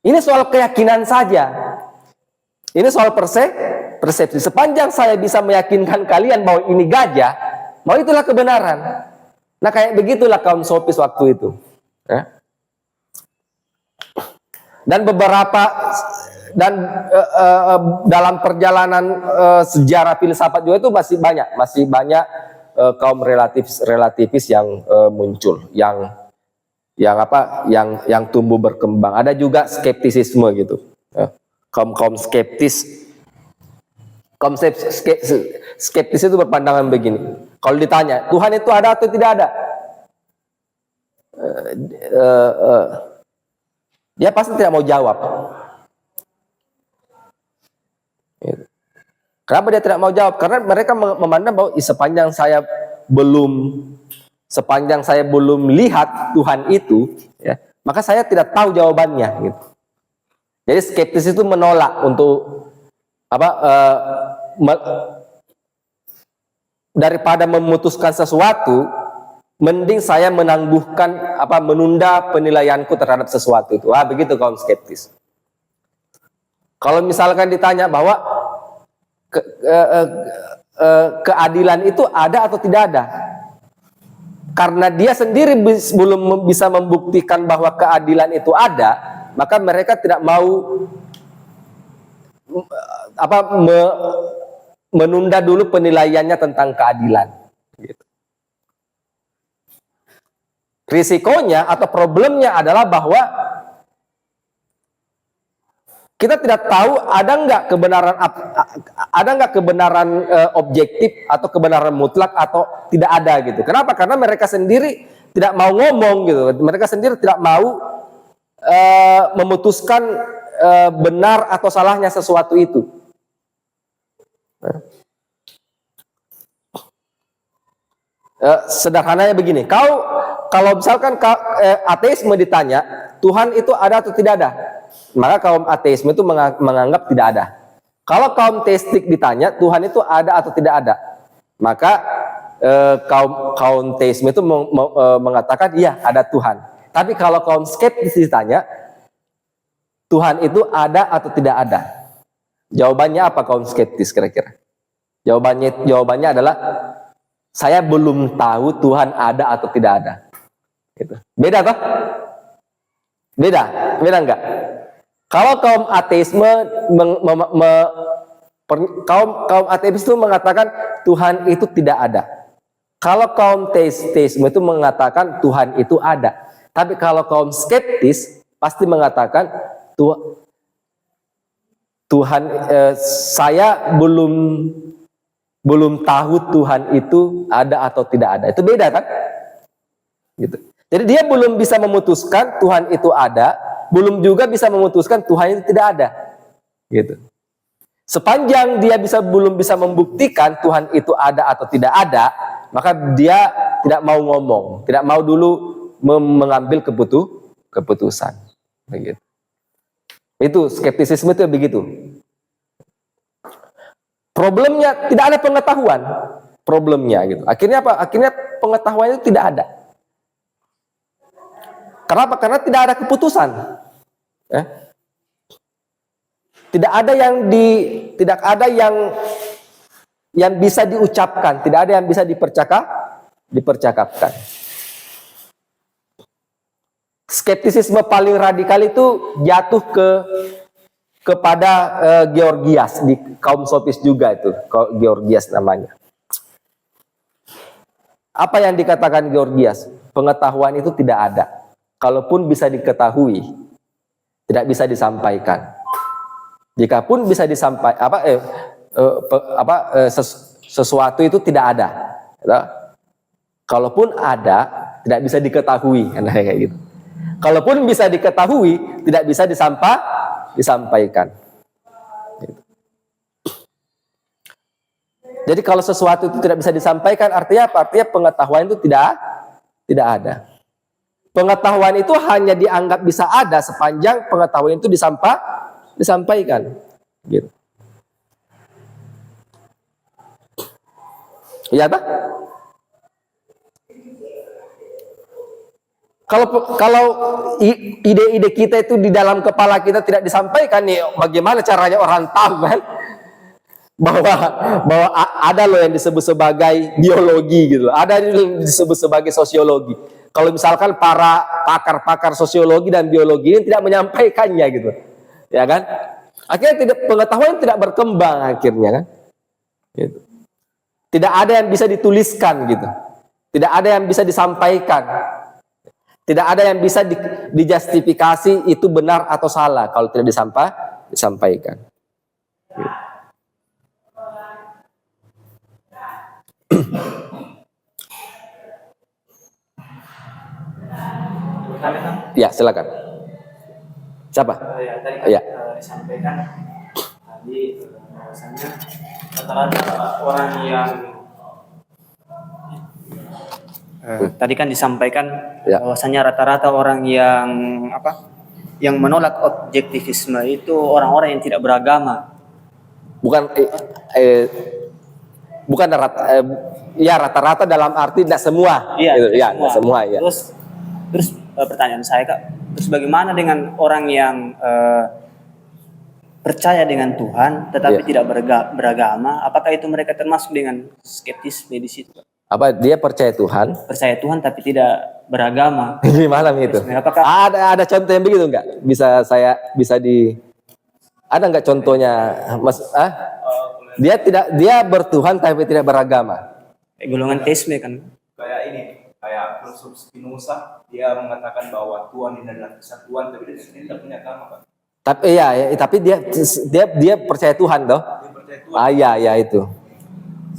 Ini soal keyakinan saja. Ini soal persepsi. Sepanjang saya bisa meyakinkan kalian bahwa ini gajah, bahwa itulah kebenaran. Nah, kayak begitulah kaum sofis waktu itu. Dan dalam perjalanan sejarah filsafat juga itu masih banyak kaum relativis yang muncul, yang tumbuh berkembang. Ada juga skeptisisme gitu. Kaum skeptis. Skeptis itu berpandangan begini. Kalau ditanya, Tuhan itu ada atau tidak ada? Dia pasti tidak mau jawab. Kenapa dia tidak mau jawab? Karena mereka memandang bahwa sepanjang saya belum lihat Tuhan itu, ya, maka saya tidak tahu jawabannya. Gitu. Jadi skeptis itu menolak untuk daripada memutuskan sesuatu, mending saya menunda penilaianku terhadap sesuatu itu. Begitu kaum skeptis. Kalau misalkan ditanya bahwa keadilan itu ada atau tidak ada, karena dia sendiri belum bisa membuktikan bahwa keadilan itu ada, maka mereka tidak mau menunda dulu penilaiannya tentang keadilan. Gitu. Risikonya atau problemnya adalah bahwa kita tidak tahu ada nggak kebenaran objektif atau kebenaran mutlak atau tidak ada gitu. Kenapa? Karena mereka sendiri tidak mau ngomong gitu. Mereka sendiri tidak mau memutuskan benar atau salahnya sesuatu itu. Sederhananya begini, kalau misalkan ateisme ditanya Tuhan itu ada atau tidak ada, maka kaum ateisme itu menganggap tidak ada. Kalau kaum teistik ditanya Tuhan itu ada atau tidak ada, maka kaum teisme itu mengatakan iya ada Tuhan. Tapi kalau kaum skeptis ditanya Tuhan itu ada atau tidak ada, jawabannya apa kaum skeptis kira-kira? Jawabannya adalah saya belum tahu Tuhan ada atau tidak ada. Gitu. Beda toh? Beda enggak? Kalau kaum ateisme kaum ateis itu mengatakan Tuhan itu tidak ada. Kalau kaum teisme itu mengatakan Tuhan itu ada. Tapi kalau kaum skeptis pasti mengatakan Tuhan saya belum tahu Tuhan itu ada atau tidak ada. Itu beda kan? Gitu. Jadi dia belum bisa memutuskan Tuhan itu ada, belum juga bisa memutuskan Tuhan itu tidak ada. Gitu. Sepanjang dia belum bisa membuktikan Tuhan itu ada atau tidak ada, maka dia tidak mau ngomong, tidak mau dulu mengambil keputusan. Begitu. Itu skeptisisme itu begitu. Problemnya tidak ada pengetahuan. Problemnya gitu. Akhirnya apa? Akhirnya pengetahuan itu tidak ada. Kenapa? Karena tidak ada keputusan. Tidak ada yang tidak ada yang bisa diucapkan, tidak ada yang bisa dipercakapkan. Skeptisisme paling radikal itu jatuh kepada Georgias di kaum sofis juga itu, Georgias namanya. Apa yang dikatakan Georgias? Pengetahuan itu tidak ada. Kalaupun bisa diketahui, tidak bisa disampaikan. Jikapun bisa disampaikan, sesuatu itu tidak ada. Kalaupun ada, tidak bisa diketahui, kayak gitu. Kalaupun bisa diketahui, tidak bisa disampaikan. Gitu. Jadi kalau sesuatu itu tidak bisa disampaikan, artinya apa? Artinya pengetahuan itu tidak ada. Pengetahuan itu hanya dianggap bisa ada sepanjang pengetahuan itu disampaikan. Gitu. Iya tak? Kalau ide-ide kita itu di dalam kepala kita tidak disampaikan nih, bagaimana caranya orang tahu kan? bahwa ada loh yang disebut sebagai biologi gitu, ada yang disebut sebagai sosiologi. Kalau misalkan para pakar-pakar sosiologi dan biologi ini tidak menyampaikannya gitu, ya kan? Akhirnya pengetahuan tidak berkembang akhirnya kan? Gitu. Tidak ada yang bisa dituliskan gitu, tidak ada yang bisa disampaikan, tidak ada yang bisa dijustifikasi itu benar atau salah kalau tidak disampaikan. Gitu. Ya, silakan. Siapa? Ya, tadi Ya. disampaikan tadi bahwasanya rata-rata orang yang tadi kan disampaikan Ya. bahwasanya rata-rata orang yang yang menolak objektivisme itu orang-orang yang tidak beragama. Bukan bukan rata-rata dalam arti tidak semua. Iya, gitu. tidak Ya, tidak semua ya. Terus pertanyaan saya, Kak, terus bagaimana dengan orang yang percaya dengan Tuhan tetapi Iya. tidak beragama? Apakah itu mereka termasuk dengan skeptisme di situ, Kak? Apa dia percaya Tuhan? Percaya Tuhan tapi tidak beragama. Di malam itu. Apakah Ada contoh yang begitu enggak? Ada enggak contohnya, Mas? Dia bertuhan tapi tidak beragama. golongan teisme kan? Kayak filsuf Spinoza, dia mengatakan bahwa Tuhan ini adalah kesatuan, tapi dia sendiri tidak punya agama, Pak. Tapi dia percaya Tuhan toh. Dia percaya Tuhan. Ya itu.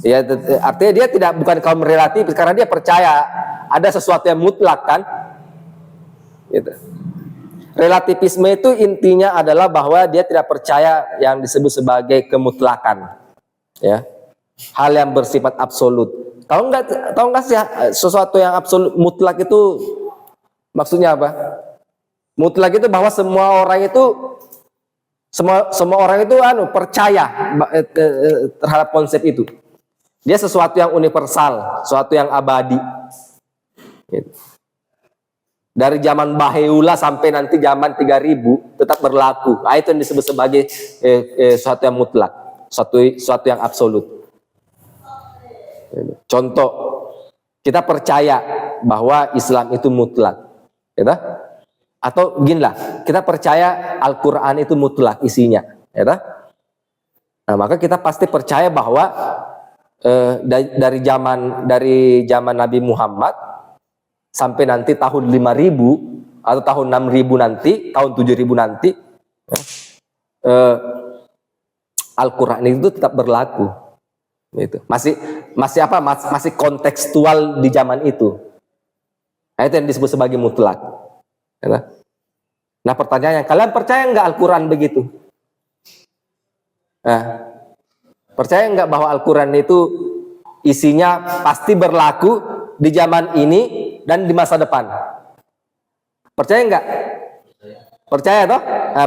Ya, artinya dia bukan kaum relatif karena dia percaya ada sesuatu yang mutlak kan. Gitu. Relativisme itu intinya adalah bahwa dia tidak percaya yang disebut sebagai kemutlakan. Ya. Hal yang bersifat absolut. Tahu nggak sih sesuatu yang absolut mutlak itu maksudnya apa? Mutlak itu bahwa semua orang itu percaya terhadap konsep itu. Dia sesuatu yang universal, sesuatu yang abadi. Gitu. Dari zaman Baheula sampai nanti zaman 3000 tetap berlaku. Itu yang disebut sebagai sesuatu yang mutlak, sesuatu yang absolut. Contoh, kita percaya bahwa Islam itu mutlak, gitu? Atau ginilah, kita percaya Al-Quran itu mutlak isinya, gitu? Nah, maka kita pasti percaya bahwa dari zaman Nabi Muhammad sampai nanti tahun 5000 atau tahun 6000 nanti, tahun 7000 nanti, Al-Quran itu tetap berlaku. Itu masih kontekstual di zaman itu. Nah, itu yang disebut sebagai mutlak. Nah, pertanyaannya, kalian percaya nggak Al-Quran begitu? Nah, percaya nggak bahwa Al-Quran itu isinya pasti berlaku di zaman ini dan di masa depan? Percaya nggak? Percaya toh? Nah,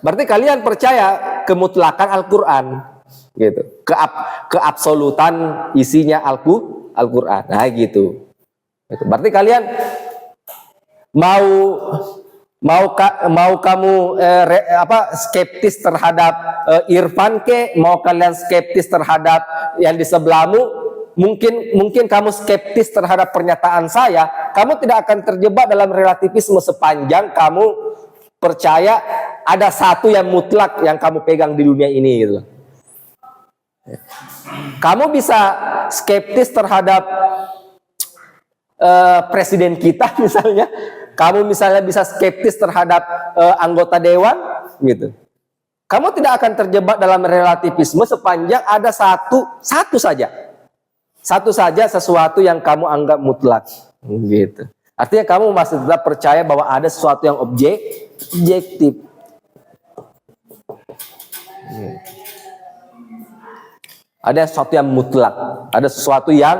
berarti kalian percaya kemutlakan Al-Quran. Gitu, keabsolutan isinya Al-Quran. Nah gitu. Berarti kalian mau mau kamu skeptis terhadap Irfan mau kalian skeptis terhadap yang di sebelahmu, mungkin kamu skeptis terhadap pernyataan saya, kamu tidak akan terjebak dalam relativisme sepanjang kamu percaya ada satu yang mutlak yang kamu pegang di dunia ini gitu. Kamu bisa skeptis terhadap presiden kita misalnya, kamu misalnya bisa skeptis terhadap anggota dewan gitu. Kamu tidak akan terjebak dalam relativisme sepanjang ada satu saja sesuatu yang kamu anggap mutlak gitu. Artinya kamu masih tetap percaya bahwa ada sesuatu yang objektif. Ada sesuatu yang mutlak, ada sesuatu yang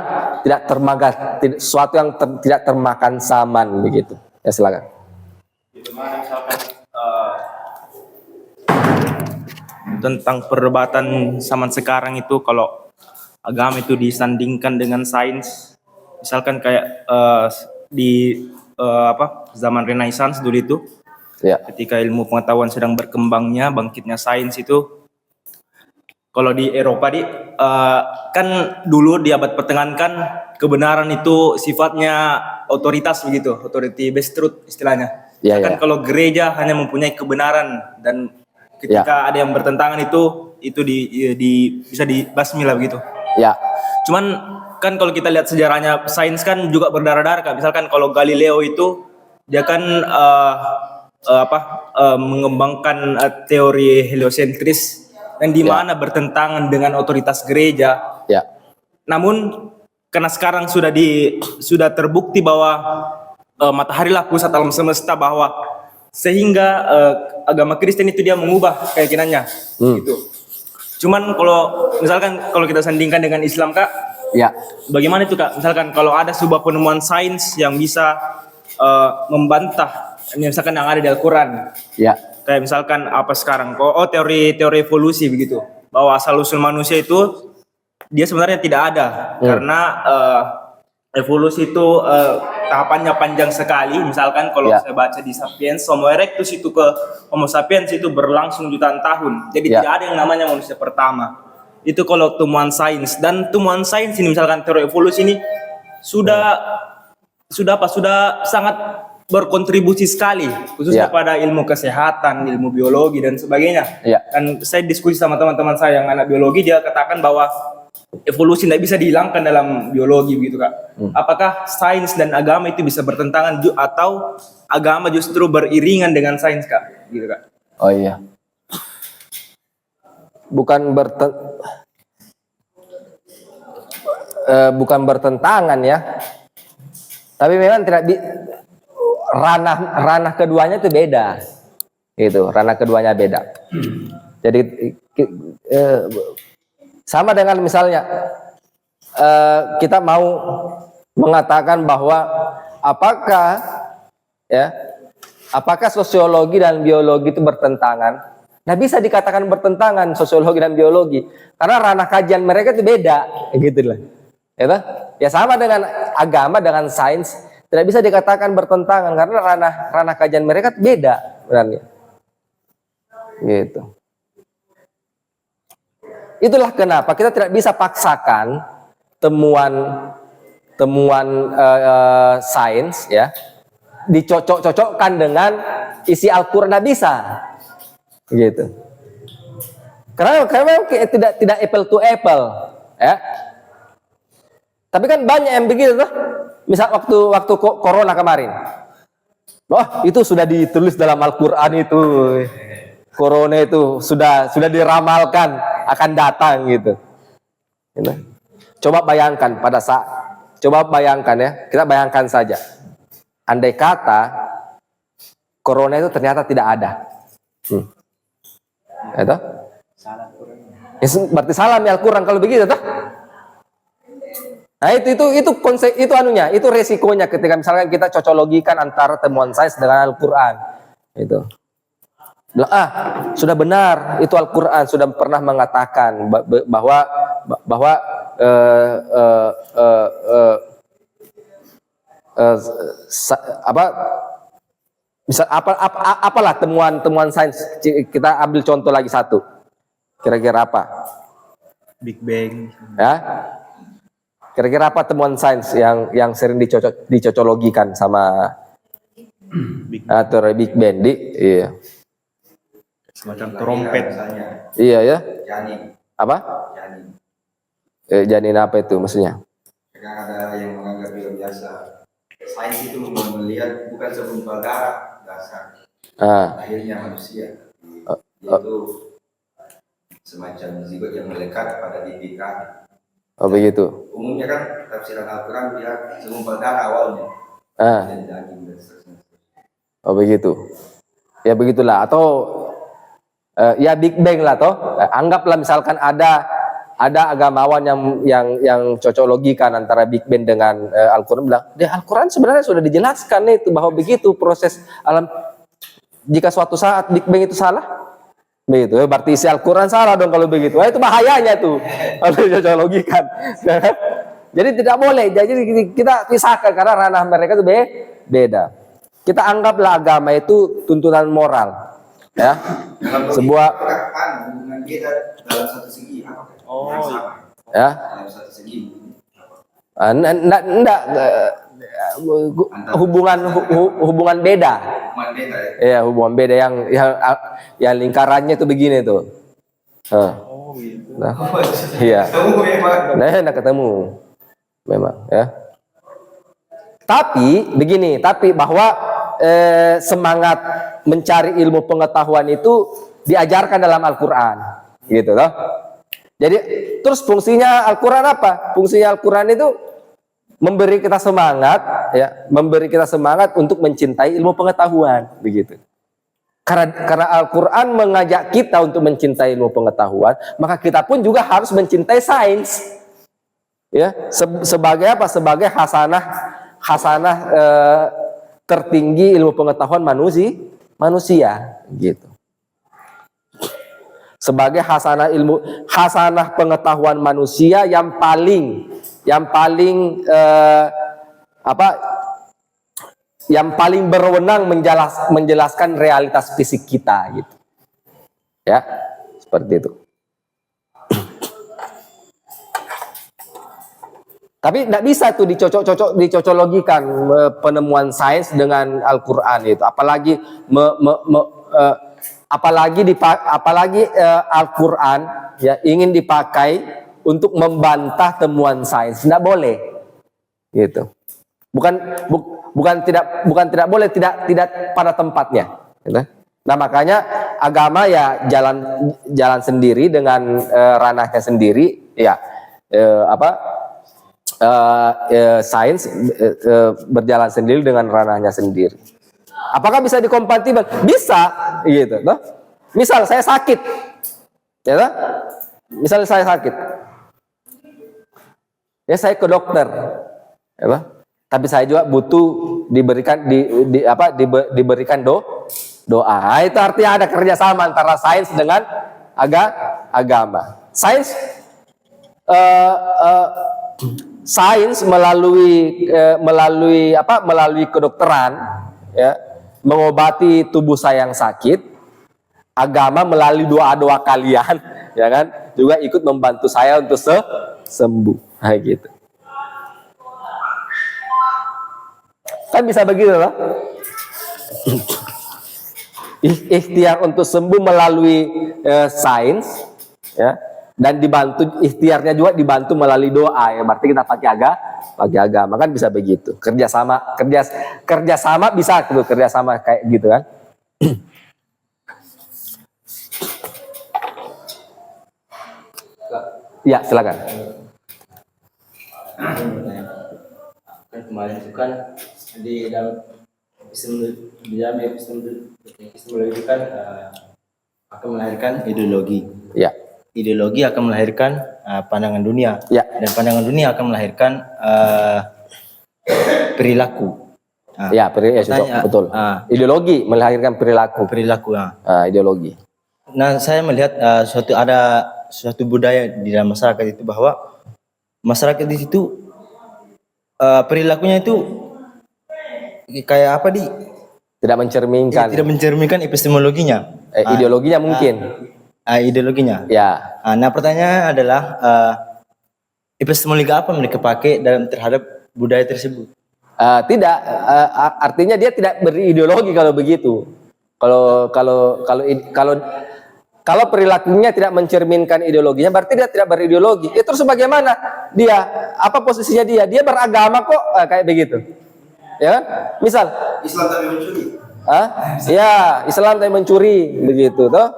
tidak termakan zaman begitu. Ya silakan. Gimana misalkan tentang perdebatan zaman sekarang itu, kalau agama itu disandingkan dengan sains, misalkan kayak zaman Renaissance dulu itu, Ya. ketika ilmu pengetahuan sedang berkembangnya, bangkitnya sains itu, kalau di Eropa kan dulu di abad pertengahan kan kebenaran itu sifatnya otoritas begitu, authority based truth istilahnya. Ya, Kan ya. kalau gereja hanya mempunyai kebenaran, dan ketika ada yang bertentangan itu bisa dibasmi lah begitu. Ya. Cuman kan kalau kita lihat sejarahnya sains kan juga berdarah-darah Kak. Misalkan kalau Galileo itu dia kan mengembangkan teori heliosentris yang dimana bertentangan dengan otoritas gereja. Ya. Namun karena sekarang sudah terbukti bahwa matahari lah pusat alam semesta, bahwa sehingga agama Kristen itu dia mengubah keyakinannya gitu. Cuman kalau kita sandingkan dengan Islam Kak, Ya. bagaimana itu Kak? Misalkan kalau ada sebuah penemuan sains yang bisa membantah misalkan yang ada di Al-Quran. Ya. Kayak misalkan apa sekarang? Teori evolusi begitu. Bahwa asal usul manusia itu dia sebenarnya tidak ada, karena evolusi itu tahapannya panjang sekali. Misalkan kalau saya baca di Sapiens, Homo erectus itu ke Homo sapiens itu berlangsung jutaan tahun. Jadi tidak ada yang namanya manusia pertama. Itu kalau temuan sains. Dan temuan sains ini misalkan teori evolusi ini sudah sangat berkontribusi sekali, khususnya pada ilmu kesehatan, ilmu biologi dan sebagainya. Dan saya diskusi sama teman-teman saya yang anak biologi, dia katakan bahwa evolusi tidak bisa dihilangkan dalam biologi begitu Kak. Apakah sains dan agama itu bisa bertentangan atau agama justru beriringan dengan sains Kak? Gitu Kak. Oh iya. Bukan bertentangan ya. Tapi memang ranah keduanya itu beda. Gitu, ranah keduanya beda. Jadi sama dengan misalnya kita mau mengatakan bahwa apakah sosiologi dan biologi itu bertentangan? Nah, bisa dikatakan bertentangan sosiologi dan biologi karena ranah kajian mereka itu beda, gitu lah. Ya sama dengan agama dengan sains tidak bisa dikatakan bertentangan karena ranah kajian mereka itu beda sebenarnya. Gitu. Itulah kenapa kita tidak bisa paksakan temuan sains ya dicocok-cocokkan dengan isi Al-Qur'an, tidak bisa. Gitu. Karena tidak apple to apple ya. Tapi kan banyak yang begitu tuh. Misal waktu corona kemarin. Itu sudah ditulis dalam Al-Qur'an itu. Corona itu sudah diramalkan akan datang gitu. Coba bayangkan ya, kita bayangkan saja. Andai kata corona itu ternyata tidak ada. Itu? Berarti salah ya Al-Qur'an kalau begitu toh. Nah, itu konsep itu itu resikonya ketika misalkan kita cocoklogikan antara temuan sains dengan Al-Qur'an. Itu. Sudah benar itu Al-Qur'an sudah pernah mengatakan bahwa Bisa apalah temuan sains? Kita ambil contoh lagi satu. Kira-kira apa? Big Bang. Ya. Kira-kira apa temuan sains yang sering dicocologikan sama teori Big Bang iya. Semacam trompet. Iya ya. Janin. Apa? Janin. Janin apa itu maksudnya? Kadang ada yang menganggap itu biasa. Sains itu melihat bukan segumpal darah dasar lahirnya manusia. Itu semacam zigot yang melekat pada bibit rahim. Oh begitu. Umumnya kan tafsiran Al-Quran dia segumpal darah awalnya. Dan daging dan seterusnya. Oh begitu. Ya begitulah atau ya Big Bang lah toh. Anggaplah misalkan ada agamawan yang cocologikan antara Big Bang dengan Al-Quran bilang, di Al-Quran sebenarnya sudah dijelaskan itu bahwa begitu proses alam. Jika suatu saat Big Bang itu salah, begitu. Berarti isi Al-Quran salah dong kalau begitu. Itu bahayanya tuh kalau cocologikan. Jadi tidak boleh. Jadi kita pisahkan karena ranah mereka itu beda. Kita anggaplah agama itu tuntunan moral, ya. Sebuah hubungan beda dalam satu segi apa? ya. Dalam satu segi. Enggak hubungan beda. Hubungan beda ya. Ya, hubungan beda yang lingkarannya itu begini tuh. Gitu. Nah, iya. Ketemu memang. Nah, enak ketemu. Memang, ya. Tapi bahwa semangat mencari ilmu pengetahuan itu diajarkan dalam Al-Qur'an, gitu loh. Jadi terus fungsinya Al-Qur'an apa? Fungsinya Al-Qur'an itu memberi kita semangat, ya, memberi kita semangat untuk mencintai ilmu pengetahuan, begitu. Karena Al-Quran mengajak kita untuk mencintai ilmu pengetahuan, maka kita pun juga harus mencintai sains, ya, sebagai apa? Sebagai hasanah tertinggi ilmu pengetahuan manusia, gitu. Sebagai hasanah pengetahuan manusia yang paling berwenang menjelaskan realitas fisik kita, gitu. Ya, seperti itu. Tapi tidak bisa tuh dicocologikan penemuan sains dengan Al-Qur'an itu. Apalagi Al-Qur'an ya ingin dipakai untuk membantah temuan sains. Tidak boleh. Gitu. Bukan tidak boleh, tidak pada tempatnya, gitu. Nah makanya agama ya jalan sendiri dengan ranahnya sendiri, ya sains berjalan sendiri dengan ranahnya sendiri. Apakah bisa dikompatibel? Bisa, gitu. Toh? Misal saya sakit, ya toh? Misal saya sakit, ya saya ke dokter, ya toh? Tapi saya juga butuh diberikan doa. Nah, itu artinya ada kerjasama antara sains dengan agama. Sains melalui kedokteran, ya, mengobati tubuh saya yang sakit. Agama melalui doa-doa kalian, ya kan, juga ikut membantu saya untuk sembuh. Nah, gitu. Kan bisa begitu loh. Ikhtiar untuk sembuh melalui sains, ya, dan dibantu ikhtiarnya juga dibantu melalui doa, ya, berarti kita pakai agama, kan bisa begitu. Kerjasama bisa tuh, kerjasama kayak gitu kan. Ya, silakan. Kan kemarin itu kan di dalam epistemologi itu kan akan melahirkan ideologi. Ya. Ideologi akan melahirkan pandangan dunia. Ya. Dan pandangan dunia akan melahirkan perilaku. Ya, betul. Ideologi melahirkan perilaku. Ideologi. Nah, saya melihat suatu budaya di dalam masyarakat itu bahwa masyarakat di situ perilakunya itu kayak apa Tidak mencerminkan tidak mencerminkan epistemologinya, ideologinya mungkin. Ideologinya. Ya. Nah, pertanyaannya adalah epistemologi apa mereka pakai dalam terhadap budaya tersebut? Tidak, artinya dia tidak berideologi kalau begitu. Kalau perilakunya tidak mencerminkan ideologinya, berarti dia tidak berideologi. Ya, terus bagaimana dia? Apa posisinya dia? Dia beragama kok, kayak begitu. Ya kan? Misal Islam tapi mencuri. Ya, Islam tapi mencuri, begitu toh.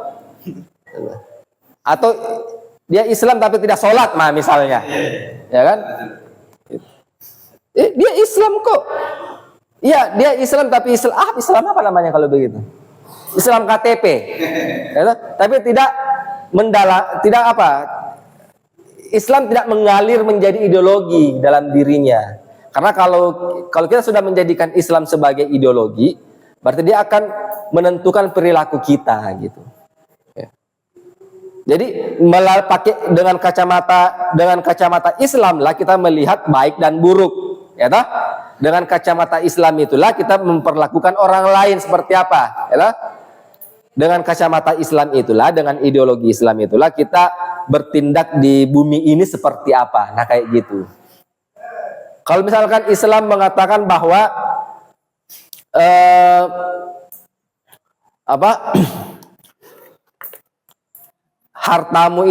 Atau dia Islam tapi tidak sholat, misalnya. Ya kan? Dia Islam kok. Iya, dia Islam tapi Islam apa namanya kalau begitu? Islam KTP. Ya, tapi tidak Islam tidak mengalir menjadi ideologi dalam dirinya. Karena kalau kita sudah menjadikan Islam sebagai ideologi, berarti dia akan menentukan perilaku kita gitu. Ya. Jadi pakai dengan kacamata Islam lah kita melihat baik dan buruk, ya toh? Dengan kacamata Islam itulah kita memperlakukan orang lain seperti apa, ya toh? Dengan kacamata Islam itulah, dengan ideologi Islam itulah kita bertindak di bumi ini seperti apa. Nah, kayak gitu. Kalau misalkan Islam mengatakan bahwa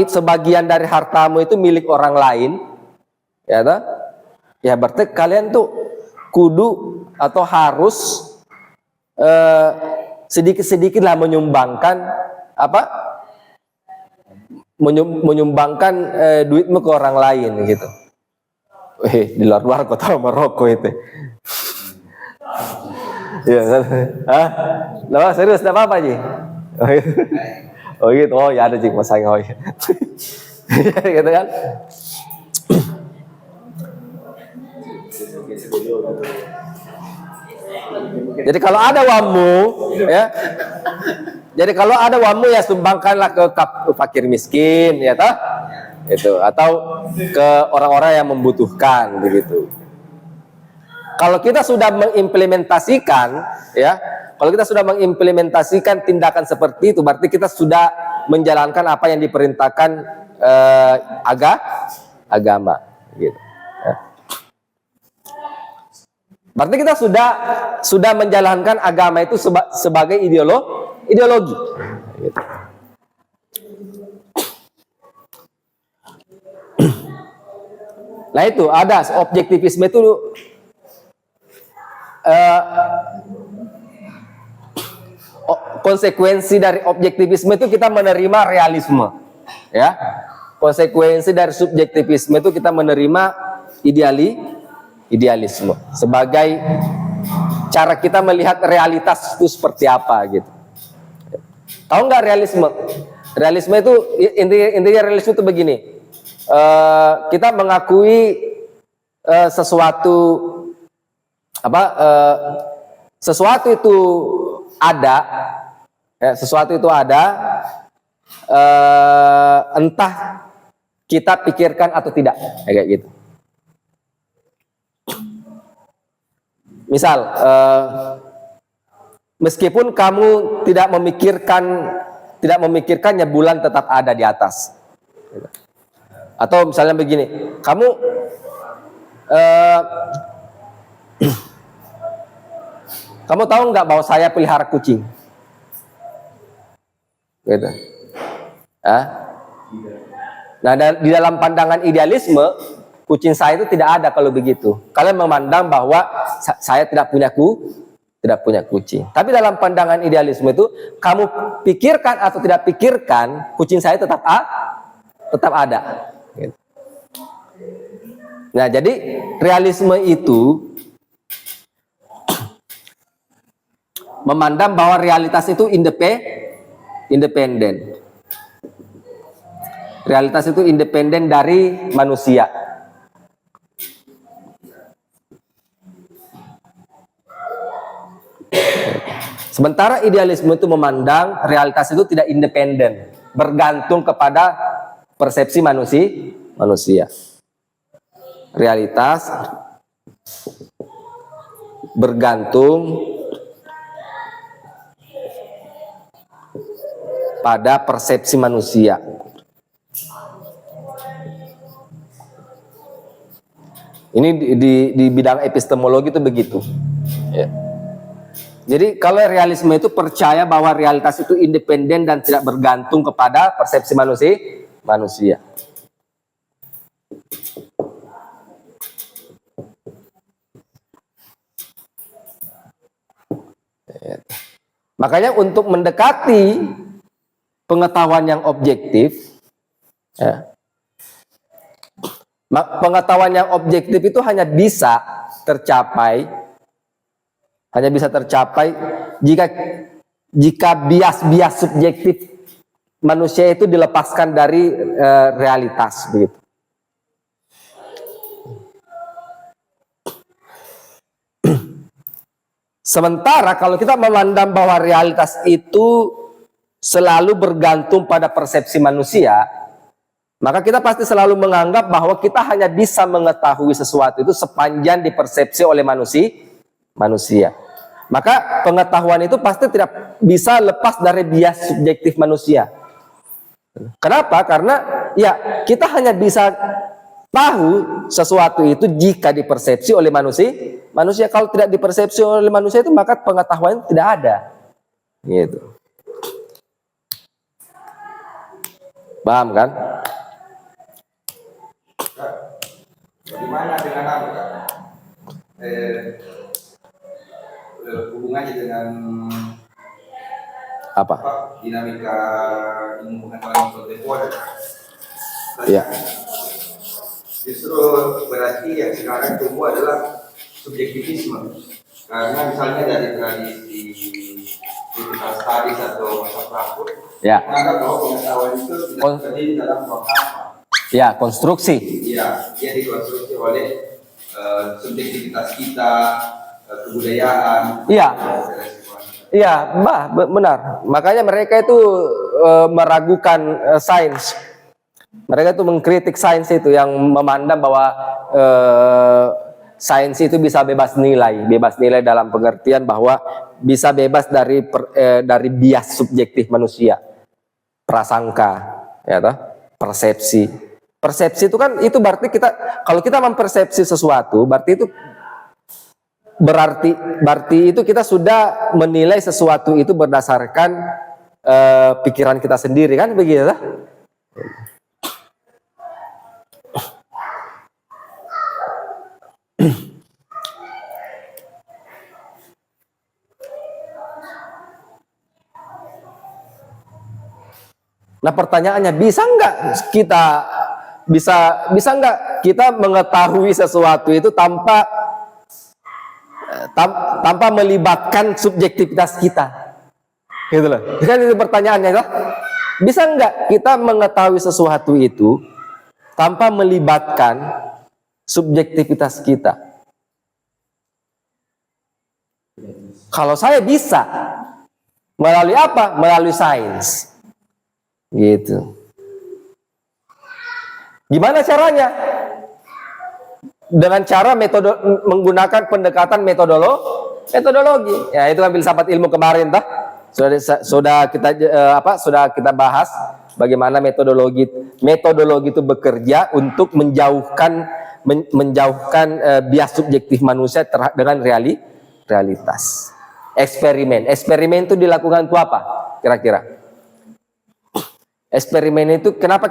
sebagian dari hartamu itu milik orang lain, ya toh? Ya berarti kalian tuh kudu atau harus sedikit-sedikitlah menyumbangkan duitmu ke orang lain gitu. Di luar kota Maroko itu. Iya kan? Nah, serius enggak apa-apa, Ji. Oh gitu. Oh ya ada Ji masanya. Oh iya. Gitu kan? Jadi kalau ada wamu, ya. Jadi kalau ada wamu ya sumbangkanlah ke fakir miskin, ya toh? Itu atau ke orang-orang yang membutuhkan begitu. Kalau kita sudah mengimplementasikan, ya, kalau kita sudah mengimplementasikan tindakan seperti itu, berarti kita sudah menjalankan apa yang diperintahkan agama, gitu. Ya. Berarti kita sudah menjalankan agama itu sebagai ideologi. Gitu. Nah itu ada objektivisme itu konsekuensi dari objektivisme itu kita menerima realisme, ya. Konsekuensi dari subjektivisme itu kita menerima idealisme sebagai cara kita melihat realitas itu seperti apa gitu. Tahu nggak realisme? Realisme itu intinya realisme itu begini. Kita mengakui sesuatu itu ada, ya, sesuatu itu ada, entah kita pikirkan atau tidak, kayak gitu. Misal, meskipun kamu tidak memikirkannya, bulan tetap ada di atas. Atau misalnya begini, kamu kamu tahu nggak bahwa saya pelihara kucing? Gitu. Nah, di dalam pandangan idealisme, kucing saya itu tidak ada kalau begitu. Kalian memandang bahwa saya tidak punya kucing. Tapi dalam pandangan idealisme itu, kamu pikirkan atau tidak pikirkan, kucing saya tetap ada. Gitu. Nah, jadi realisme itu memandang bahwa realitas itu independen. Realitas itu independen dari manusia. Sementara idealisme itu memandang realitas itu tidak independen, bergantung kepada persepsi manusia. Realitas bergantung pada persepsi manusia. Ini di bidang epistemologi itu begitu. Ya. Jadi kalau realisme itu percaya bahwa realitas itu independen dan tidak bergantung kepada persepsi manusia. Makanya untuk mendekati pengetahuan yang objektif, ya, pengetahuan yang objektif itu hanya bisa tercapai jika bias-bias subjektif manusia itu dilepaskan dari realitas, begitu. Sementara kalau kita memandang bahwa realitas itu selalu bergantung pada persepsi manusia, maka kita pasti selalu menganggap bahwa kita hanya bisa mengetahui sesuatu itu sepanjang dipersepsi oleh manusia. Maka pengetahuan itu pasti tidak bisa lepas dari bias subjektif manusia. Kenapa? Karena ya kita hanya bisa tahu sesuatu itu jika dipersepsi oleh manusia. Kalau tidak dipersepsi oleh manusia itu maka pengetahuan tidak ada. Gitu. Paham kan? Bagaimana dengan hubungannya dengan Apa? dinamika ilmu pengetahuan kontemporer? Ya. Justru berarti yang sekarang tumbuh adalah subjektivisme. Karena misalnya dari tradisi critical studies atau masa praktik, Ya. menganggap bahwa pengetahuan itu tidak terdiri dalam ruang hampa. Ya, konstruksi. Iya, dia dikonstruksi oleh subjektivitas kita, kebudayaan. Iya. Iya, benar. Makanya mereka itu meragukan sains. Mereka itu mengkritik sains itu yang memandang bahwa sains itu bisa bebas nilai dalam pengertian bahwa bisa bebas dari bias subjektif manusia, prasangka, ya toh, persepsi. Persepsi itu kan itu berarti kalau kita mempersepsi sesuatu berarti itu kita sudah menilai sesuatu itu berdasarkan pikiran kita sendiri, kan begitu? Nah pertanyaannya, bisa nggak kita mengetahui sesuatu itu tanpa melibatkan subjektivitas kita, gitu loh. Kan itu pertanyaannya, loh. Bisa nggak kita mengetahui sesuatu itu tanpa melibatkan subjektivitas kita? Kalau saya bisa, melalui apa? Melalui sains. Gitu. Gimana caranya? Dengan cara menggunakan pendekatan metodologi. Ya, itu kan filsafat ilmu kemarin, toh. Sudah kita bahas bagaimana metodologi itu bekerja untuk menjauhkan bias subjektif manusia dengan realitas. Eksperimen itu dilakukan untuk apa? Kira-kira? Eksperimen itu kenapa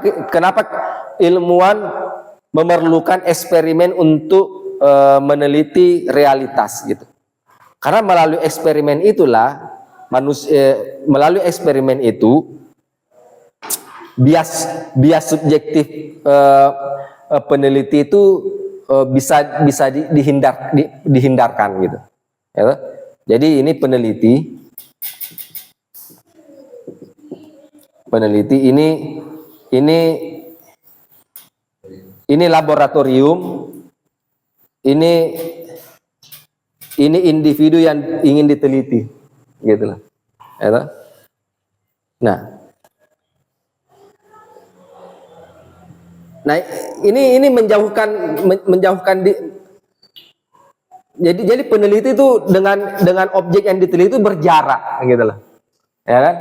ilmuwan memerlukan eksperimen untuk meneliti realitas, gitu. Karena melalui eksperimen itulah melalui eksperimen itu bias subjektif peneliti itu bisa dihindarkan, gitu. Ya, jadi ini peneliti ini laboratorium, ini individu yang ingin diteliti, gitu loh. Ya, nah ini menjauhkan jadi peneliti itu dengan objek yang diteliti itu berjarak, gitu loh, ya kan?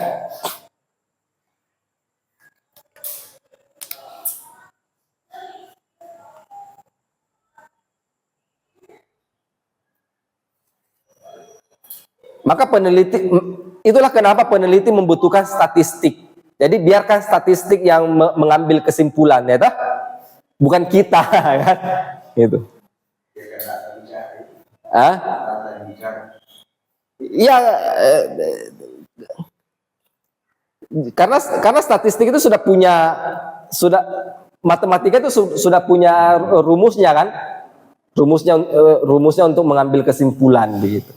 Maka peneliti, itulah kenapa peneliti membutuhkan statistik. Jadi biarkan statistik yang mengambil kesimpulan, ya toh? Bukan kita, kan? Gitu. Ah? Ya, karena statistik itu sudah matematika itu sudah punya rumusnya, kan? Rumusnya untuk mengambil kesimpulan, begitu.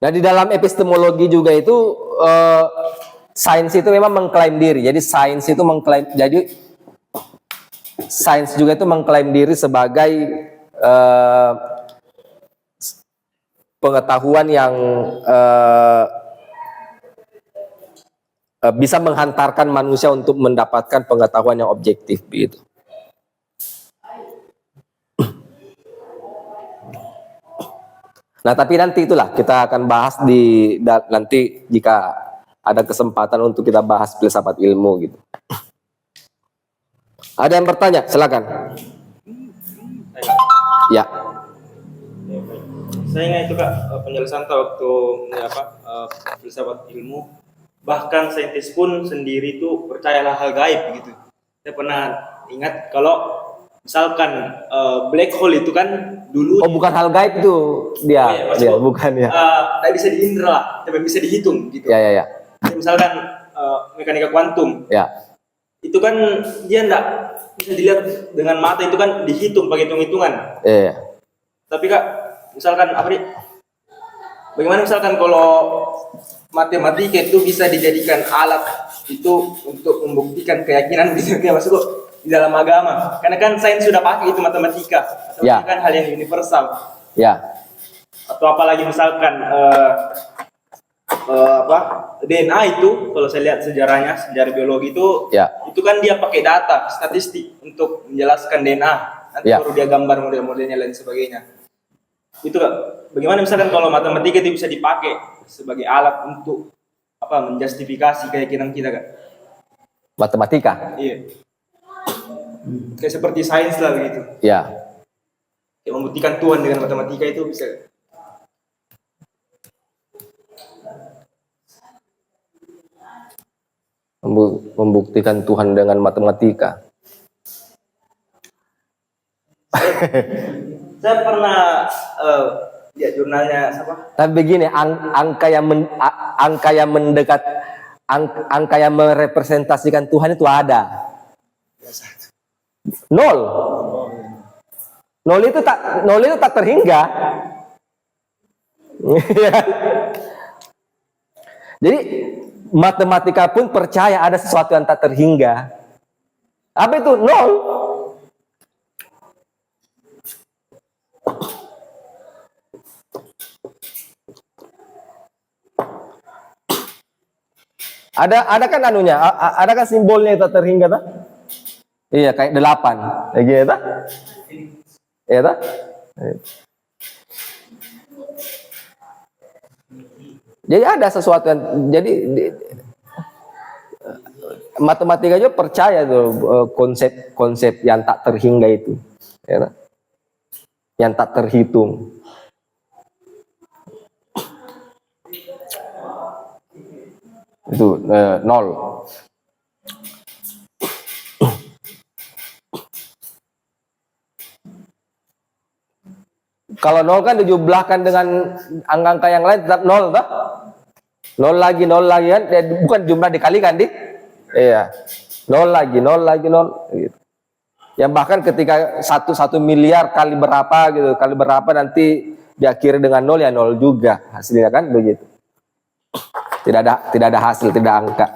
Nah, di dalam epistemologi juga itu sains itu memang mengklaim diri. Jadi sains juga itu mengklaim diri sebagai pengetahuan yang bisa menghantarkan manusia untuk mendapatkan pengetahuan yang objektif, begitu. Nah, tapi nanti itulah kita akan bahas nanti jika ada kesempatan untuk kita bahas filsafat ilmu, gitu. Ada yang bertanya? Silakan. Ya. Saya ingat itu Kak, penjelasan waktu filsafat ilmu, bahkan saintis pun sendiri itu percayalah hal gaib gitu. Saya pernah ingat kalau misalkan black hole itu kan dulu Bukan hal gaib tuh dia, bukan ya. Tidak bisa diindra lah, tapi bisa dihitung gitu. Ya. Jadi misalkan mekanika kuantum, Ya. itu kan dia tidak bisa dilihat dengan mata, itu kan dihitung pakai hitung-hitungan. Iya. Tapi Kak, misalkan bagaimana misalkan kalau matematika itu bisa dijadikan alat itu untuk membuktikan keyakinan gitu, kayak maksudku di dalam agama, karena kan sains sudah pakai itu matematika kan hal yang universal. Ya. Atau apalagi misalkan DNA itu, kalau saya lihat sejarah biologi itu, itu kan dia pakai data statistik untuk menjelaskan DNA, nanti baru dia gambar model-modelnya dan sebagainya. Itu Kak, bagaimana misalkan kalau matematika itu bisa dipakai sebagai alat untuk menjustifikasi keyakinan kita, Kak? Matematika. Iya. Kayak seperti sains lah begitu. Ya. Kayak membuktikan Tuhan dengan matematika itu bisa. Membuktikan Tuhan dengan matematika. Saya pernah lihat jurnalnya siapa? Tapi begini, angka yang merepresentasikan Tuhan itu ada. 0. 0 itu tak terhingga. Jadi matematika pun percaya ada sesuatu yang tak terhingga. Apa itu? 0. Ada kan anunya, ada kan simbolnya itu terhingga tak? Iya, kayak 8. Kayak gitu tak? Iya tak? Jadi ada sesuatu yang matematika juga percaya tuh konsep yang tak terhingga itu, ya tak? Yang tak terhitung. Itu 0. Kalau 0 kan dijumlahkan dengan angka-angka yang lain tetap 0 tak? 0 lagi kan, bukan jumlah dikalikan di. Iya. 0 lagi 0 gitu. Yang bahkan ketika 1 miliar kali berapa nanti diakhiri dengan 0 ya 0 juga hasilnya, kan begitu. Tidak ada hasil, tidak angka.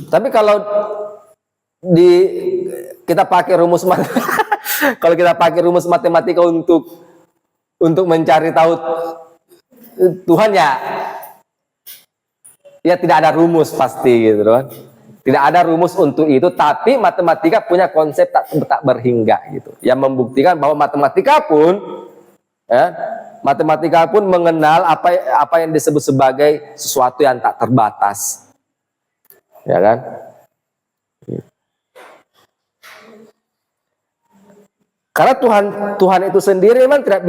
Tapi kalau kita pakai kalau kita pakai rumus matematika untuk mencari tahu Tuhan, ya Ya tidak ada rumus pasti gitu kan. Tidak ada rumus untuk itu, tapi matematika punya konsep tak berhingga gitu. Yang membuktikan bahwa matematika pun mengenal apa yang disebut sebagai sesuatu yang tak terbatas. Ya kan? Karena Tuhan itu sendiri memang tidak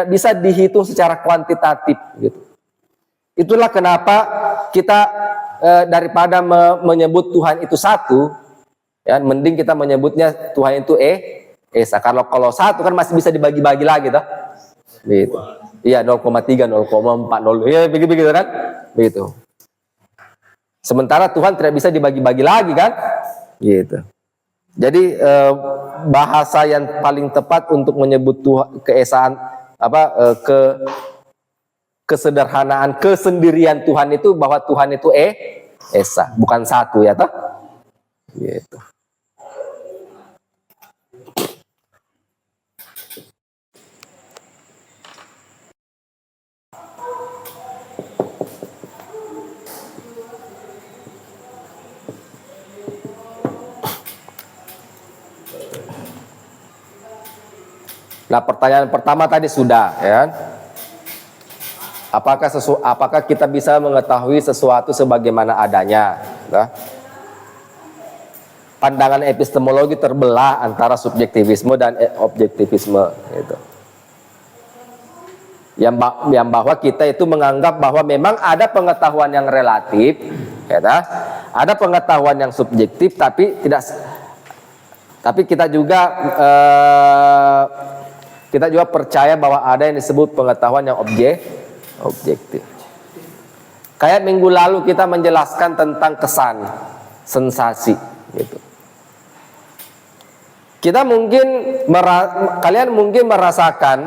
bisa dihitung secara kuantitatif gitu. Itulah kenapa kita daripada menyebut Tuhan itu satu, ya, mending kita menyebutnya Tuhan itu Esa. Kalau satu kan masih bisa dibagi-bagi lagi, toh. Gitu. Iya, 0,3, 0,40, ya begitu kan? Begitu. Sementara Tuhan tidak bisa dibagi-bagi lagi kan? Gitu. Jadi bahasa yang paling tepat untuk menyebut Tuhan keesaan kesederhanaan, kesendirian Tuhan itu bahwa Tuhan itu Esa, bukan satu, ya toh? Gitu. Nah, pertanyaan pertama tadi sudah, ya kan? Apakah kita bisa mengetahui sesuatu sebagaimana adanya? Nah, pandangan epistemologi terbelah antara subjektivisme dan objektivisme. Gitu. Yang bahwa kita itu menganggap bahwa memang ada pengetahuan yang relatif, ya, ada pengetahuan yang subjektif, tapi kita juga percaya bahwa ada yang disebut pengetahuan yang objektif. Kayak minggu lalu kita menjelaskan tentang kesan, sensasi, gitu. Kalian mungkin merasakan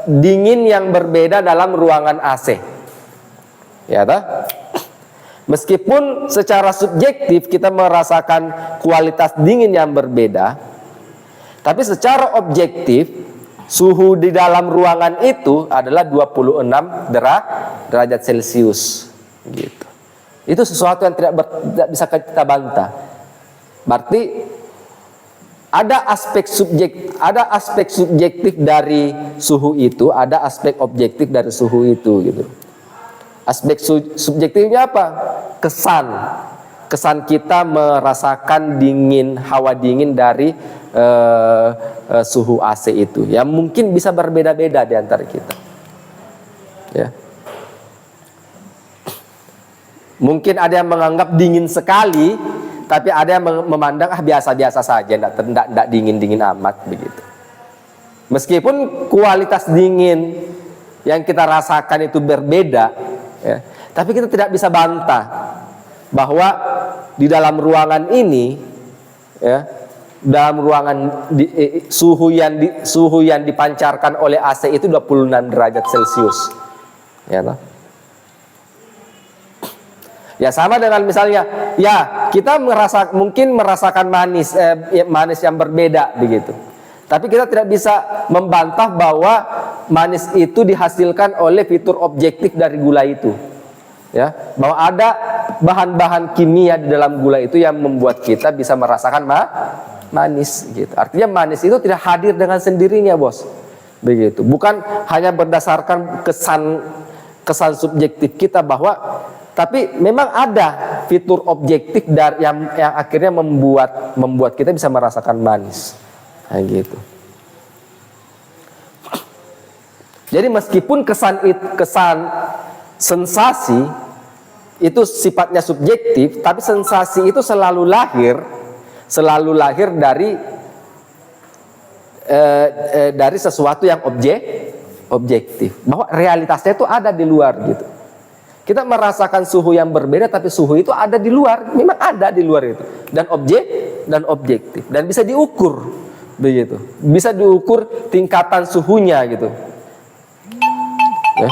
dingin yang berbeda dalam ruangan AC, ya toh? Meskipun secara subjektif kita merasakan kualitas dingin yang berbeda, tapi secara objektif suhu di dalam ruangan itu adalah 26 derajat Celcius, gitu. Itu sesuatu yang tidak bisa kita bantah. Berarti ada aspek subjektif dari suhu itu, ada aspek objektif dari suhu itu, gitu. Aspek subjektifnya apa? Kesan kita merasakan hawa dingin dari suhu AC itu, yang mungkin bisa berbeda-beda di antara kita, ya. Mungkin ada yang menganggap dingin sekali, tapi ada yang memandang biasa-biasa saja, tidak dingin-dingin amat, begitu. Meskipun kualitas dingin yang kita rasakan itu berbeda, ya, tapi kita tidak bisa bantah bahwa di dalam ruangan ini, ya, dalam ruangan suhu yang dipancarkan oleh AC itu 26 derajat Celcius, ya toh? Ya sama dengan misalnya, ya kita mungkin merasakan manis yang berbeda, begitu. Tapi kita tidak bisa membantah bahwa manis itu dihasilkan oleh fitur objektif dari gula itu, ya, bahwa ada bahan-bahan kimia di dalam gula itu yang membuat kita bisa merasakan manis, gitu. Artinya manis itu tidak hadir dengan sendirinya, bos, begitu. Bukan hanya berdasarkan kesan subjektif kita tapi memang ada fitur objektif yang akhirnya membuat kita bisa merasakan manis, nah, gitu. Jadi meskipun kesan sensasi itu sifatnya subjektif, tapi sensasi itu selalu lahir dari sesuatu yang objektif, bahwa realitasnya itu ada di luar, gitu. Kita merasakan suhu yang berbeda, tapi suhu itu ada di luar, memang ada di luar itu, dan objektif, dan bisa diukur, begitu. Bisa diukur tingkatan suhunya, gitu. Ya.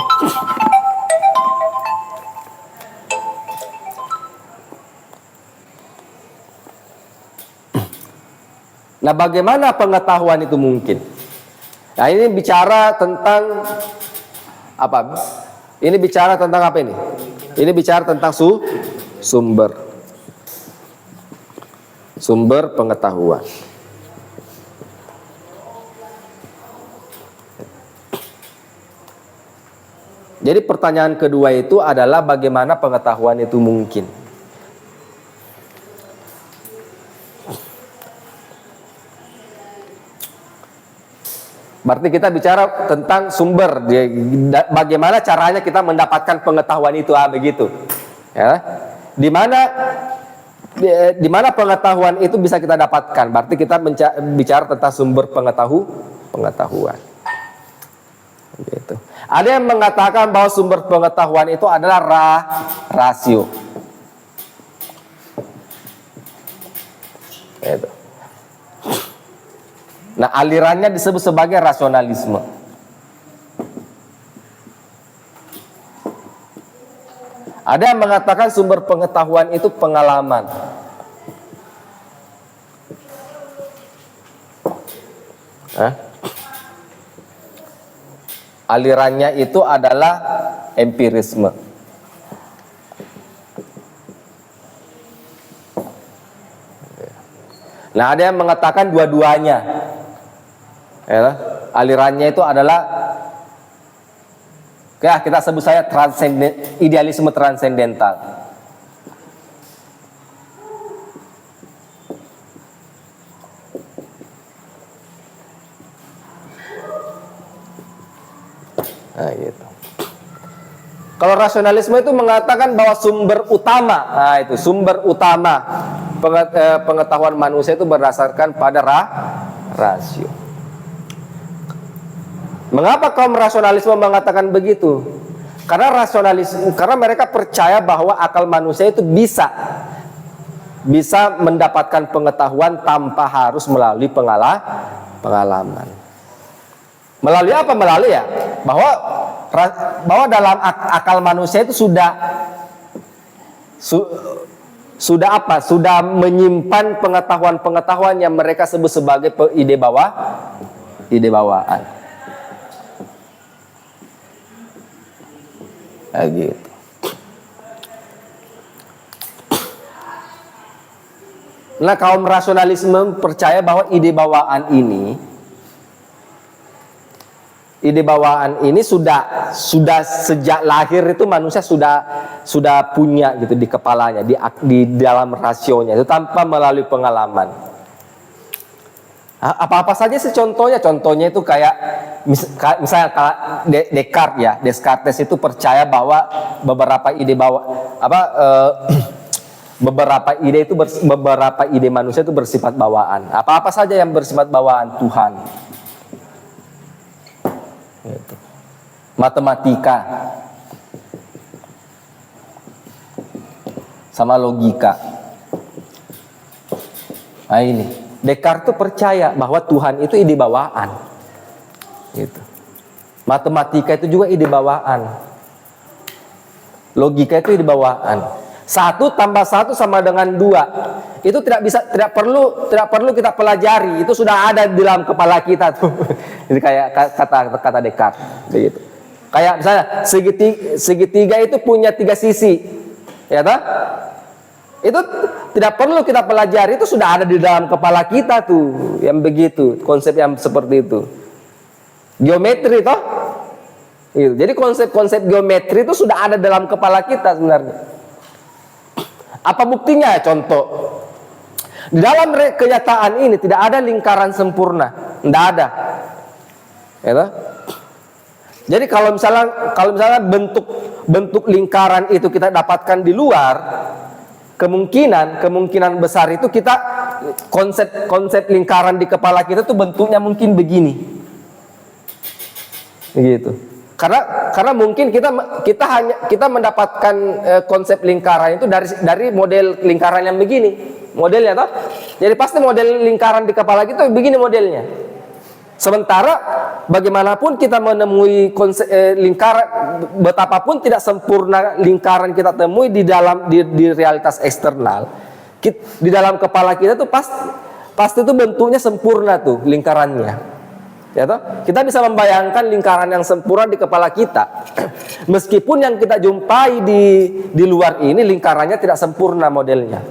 Nah, bagaimana pengetahuan itu mungkin? Nah, ini bicara tentang apa? Ini bicara tentang apa ini? Ini bicara tentang sumber pengetahuan. Jadi pertanyaan kedua itu adalah bagaimana pengetahuan itu mungkin? Berarti kita bicara tentang sumber, bagaimana caranya kita mendapatkan pengetahuan itu, begitu. Ya. Di mana pengetahuan itu bisa kita dapatkan? Berarti kita bicara tentang sumber pengetahuan. Gitu. Ada yang mengatakan bahwa sumber pengetahuan itu adalah rasio. Gitu. Nah, alirannya disebut sebagai rasionalisme. Ada yang mengatakan sumber pengetahuan itu pengalaman. Alirannya itu adalah empirisme. Nah, ada yang mengatakan dua-duanya. Ya, alirannya itu adalah kita sebut saya idealisme transendental. Nah, gitu. Kalau rasionalisme itu mengatakan bahwa sumber utama, sumber utama pengetahuan manusia itu berdasarkan pada rasio. Mengapa kaum rasionalisme mengatakan begitu? Karena mereka percaya bahwa akal manusia itu bisa mendapatkan pengetahuan tanpa harus melalui pengalaman. Melalui apa? Melalui bahwa dalam akal manusia itu sudah menyimpan pengetahuan yang mereka sebut sebagai ide bawaan. Gitu. Nah, kaum rasionalisme percaya bahwa ide bawaan ini sudah sejak lahir itu manusia sudah punya gitu di kepalanya, di dalam rasionya itu tanpa melalui pengalaman. Apa-apa saja sih contohnya? Contohnya itu kayak misalnya Descartes itu percaya bahwa beberapa ide manusia itu bersifat bawaan. Apa-apa saja yang bersifat bawaan, Tuhan. Gitu. Matematika sama logika. Nah, ini Descartes percaya bahwa Tuhan itu ide bawaan. Gitu. Matematika itu juga ide bawaan. Logika itu ide bawaan. 1 tambah 1 sama dengan 2. Itu tidak perlu kita pelajari. Itu sudah ada di dalam kepala kita tuh. Jadi kayak kata Descartes begitu. Kayak misalnya segitiga itu punya 3 sisi. Ya toh? Itu tidak perlu kita pelajari, itu sudah ada di dalam kepala kita tuh, yang begitu, konsep yang seperti itu. Geometri toh? Gitu. Jadi konsep geometri itu sudah ada dalam kepala kita sebenarnya. Apa buktinya? Contoh, di dalam kenyataan ini tidak ada lingkaran sempurna, tidak ada. Ya toh? Jadi kalau misalnya bentuk lingkaran itu kita dapatkan di luar, kemungkinan besar itu kita konsep lingkaran di kepala kita tuh bentuknya mungkin begini, begitu. Karena mungkin kita mendapatkan konsep lingkaran itu dari model lingkaran yang begini, modelnya toh. Jadi pasti model lingkaran di kepala kita begini modelnya. Sementara bagaimanapun kita menemui konsep lingkaran, betapapun tidak sempurna lingkaran kita temui di realitas eksternal, di dalam kepala kita tuh pasti itu bentuknya sempurna tuh lingkarannya. Ya toh? Kita bisa membayangkan lingkaran yang sempurna di kepala kita. Meskipun yang kita jumpai di luar ini lingkarannya tidak sempurna modelnya.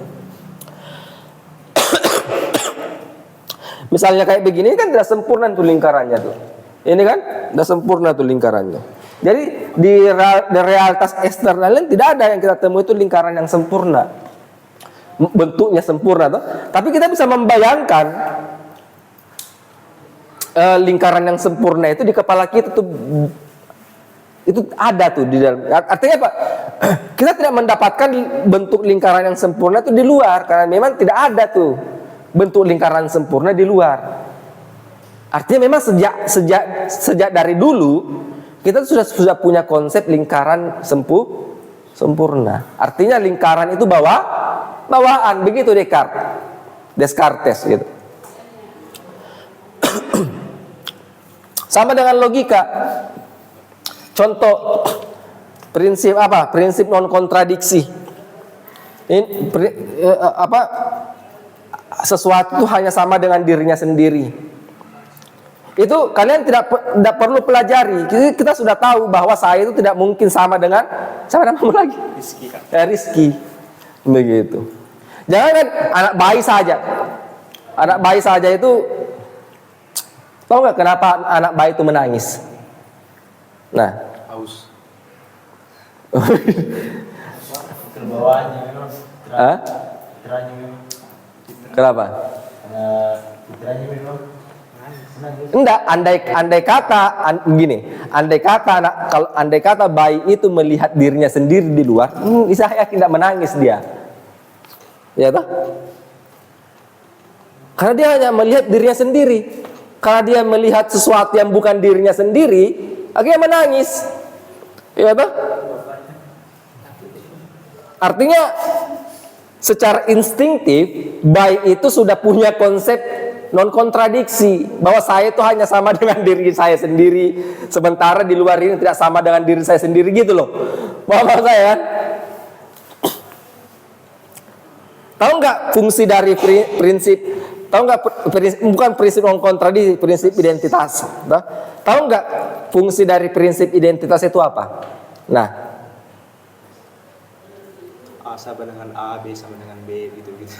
Misalnya kayak begini kan tidak sempurna tuh lingkarannya tuh. Ini kan tidak sempurna tuh lingkarannya. Jadi di realitas eksternalnya tidak ada yang kita temui itu lingkaran yang sempurna. Bentuknya sempurna tuh. Tapi kita bisa membayangkan lingkaran yang sempurna itu di kepala kita tuh, itu ada tuh di dalam. Artinya apa? Kita tidak mendapatkan bentuk lingkaran yang sempurna itu di luar, karena memang tidak ada tuh bentuk lingkaran sempurna di luar. Artinya memang sejak dari dulu kita sudah punya konsep lingkaran sempurna. Artinya lingkaran itu bawaan, begitu Descartes gitu. Sama dengan logika. Contoh prinsip apa? Prinsip non kontradiksi. Ini sesuatu hanya sama dengan dirinya sendiri. Itu kalian tidak perlu pelajari. Kita sudah tahu bahwa saya itu tidak mungkin sama dengan siapa namamu lagi? Rizky. Begitu. Jangan kan anak bayi saja. Anak bayi saja itu, tahu nggak kenapa anak bayi itu menangis? Nah, Haus. Hah? Kenapa? Enggak, andai kata bayi itu melihat dirinya sendiri di luar, saya tidak menangis dia. Ya toh? Karena dia hanya melihat dirinya sendiri. Karena dia melihat sesuatu yang bukan dirinya sendiri, akhirnya menangis. Ya toh? Artinya secara instinktif bayi itu sudah punya konsep non kontradiksi, bahwa saya itu hanya sama dengan diri saya sendiri, sementara di luar ini tidak sama dengan diri saya sendiri, gitu loh. Paham saya kan? Tahu nggak fungsi dari prinsip? Tahu nggak bukan prinsip non kontradiksi, prinsip identitas? Tahu nggak fungsi dari prinsip identitas itu apa? Nah, A sama dengan A, B sama dengan B, gitu-gitu.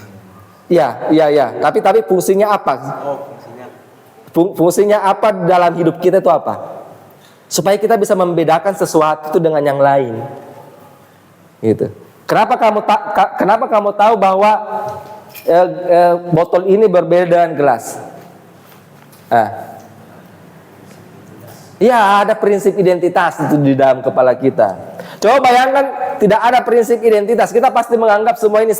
iya. Tapi fungsinya apa? Oh, fungsinya. Fungsinya apa dalam hidup kita itu apa? Supaya kita bisa membedakan sesuatu itu dengan yang lain. Gitu. Kenapa kamu tahu bahwa botol ini berbeda dengan gelas? Iya, ada prinsip identitas itu di dalam kepala kita. Coba bayangkan tidak ada prinsip identitas, kita pasti menganggap semua ini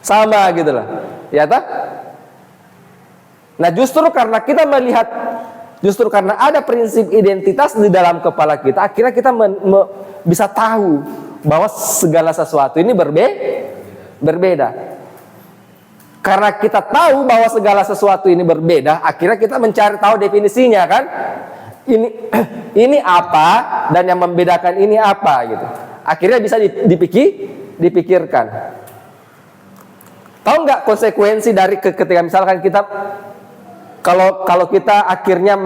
sama gitu loh. Ya toh? Nah, justru karena ada prinsip identitas di dalam kepala kita, akhirnya kita bisa tahu bahwa segala sesuatu ini berbeda. Karena kita tahu bahwa segala sesuatu ini berbeda, akhirnya kita mencari tahu definisinya kan? Ini apa dan yang membedakan ini apa gitu. Akhirnya bisa dipikirkan. Tahu nggak konsekuensi dari ketika misalkan kita kalau kita akhirnya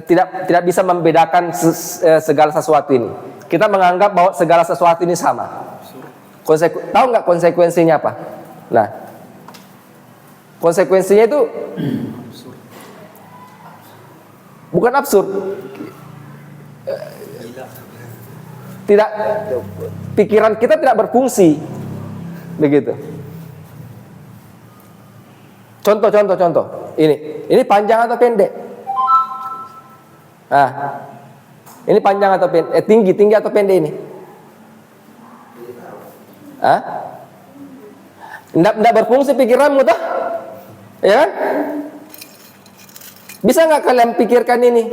tidak bisa membedakan segala sesuatu ini. Kita menganggap bahwa segala sesuatu ini sama. Tahu nggak konsekuensinya apa? Nah, konsekuensinya itu bukan absurd. Tidak, pikiran kita tidak berfungsi. Begitu. Contoh. Ini panjang atau pendek? Ini panjang atau pendek? Tinggi atau pendek ini? Tidak berfungsi pikiranmu toh? Ya kan? Bisa nggak kalian pikirkan ini?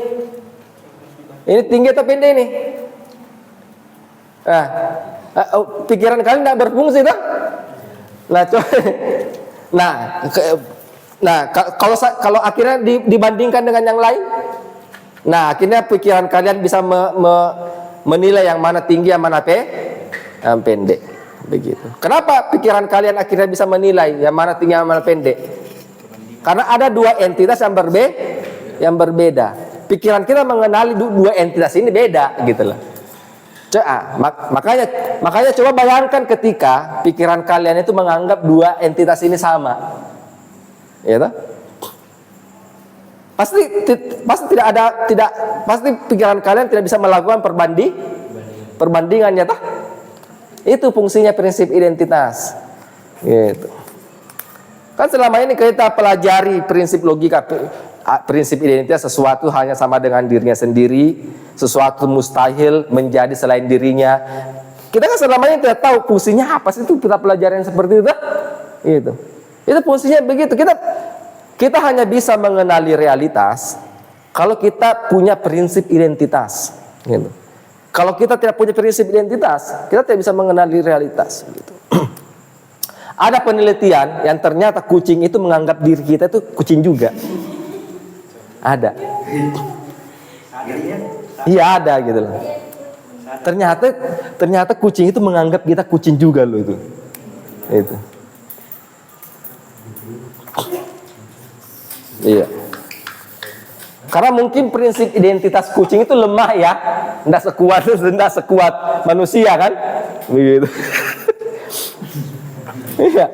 Ini tinggi atau pendek ini? Pikiran kalian tidak berfungsi toh? Kalau akhirnya dibandingkan dengan yang lain, nah akhirnya pikiran kalian bisa menilai yang mana tinggi, yang mana yang pendek, begitu. Kenapa pikiran kalian akhirnya bisa menilai yang mana tinggi, yang mana pendek? Karena ada dua entitas yang berbeda. Pikiran kita mengenali dua entitas ini beda gitu loh. Makanya coba bayangkan ketika pikiran kalian itu menganggap dua entitas ini sama. Ya toh? Pasti pikiran kalian tidak bisa melakukan perbandingannya toh? Itu fungsinya prinsip identitas. Gitu. Kan selama ini kita pelajari prinsip logika, prinsip identitas, sesuatu hanya sama dengan dirinya sendiri, sesuatu mustahil menjadi selain dirinya. Kita kan selama ini tidak tahu fungsinya apa sih, itu kita pelajarin seperti itu. Gitu. Itu fungsinya begitu. Kita hanya bisa mengenali realitas kalau kita punya prinsip identitas. Gitu. Kalau kita tidak punya prinsip identitas, kita tidak bisa mengenali realitas. Gitu. Ada penelitian yang ternyata kucing itu menganggap diri kita itu kucing juga. Ada. Iya ada gitu loh. Ternyata kucing itu menganggap kita kucing juga loh itu. Itu. Iya. Karena mungkin prinsip identitas kucing itu lemah ya, tidak sekuat manusia kan, begitu. Iya.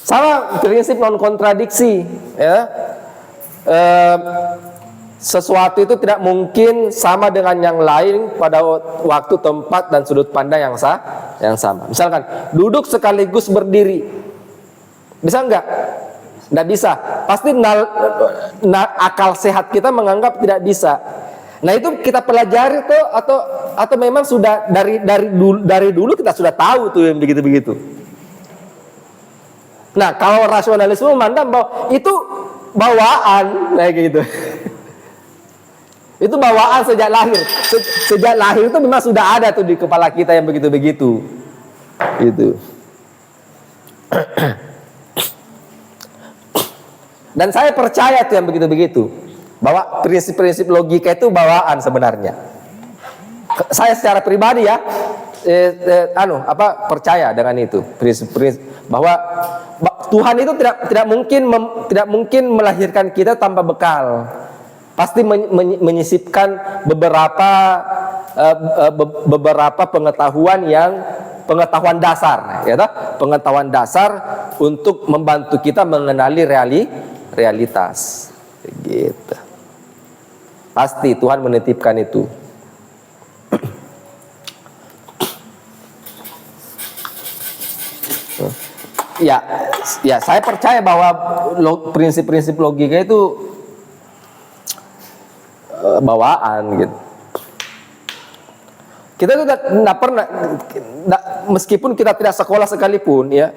Sama prinsip non kontradiksi, ya. Sesuatu itu tidak mungkin sama dengan yang lain pada waktu, tempat, dan sudut pandang yang sama. Misalkan duduk sekaligus berdiri, bisa enggak? Tidak bisa. Pasti akal sehat kita menganggap tidak bisa. Nah itu kita pelajari tuh, atau memang sudah dari dulu kita sudah tahu tuh yang begitu-begitu. Nah kalau rasionalisme memandang bahwa itu bawaan kayak gitu. Itu bawaan sejak lahir. Sejak lahir itu memang sudah ada tuh di kepala kita yang begitu-begitu. Gitu. Dan saya percaya tuh yang begitu-begitu, bahwa prinsip-prinsip logika itu bawaan sebenarnya. Saya secara pribadi ya, percaya dengan itu, prinsip-prinsip bahwa Tuhan itu tidak mungkin melahirkan kita tanpa bekal. Pasti menyisipkan beberapa pengetahuan dasar, ya toh? Pengetahuan dasar untuk membantu kita mengenali realitas, gitu. Pasti Tuhan menitipkan itu. Ya, saya percaya bahwa prinsip-prinsip logika itu bawaan, gitu. Kita tuh tidak pernah, meskipun kita tidak sekolah sekalipun, ya,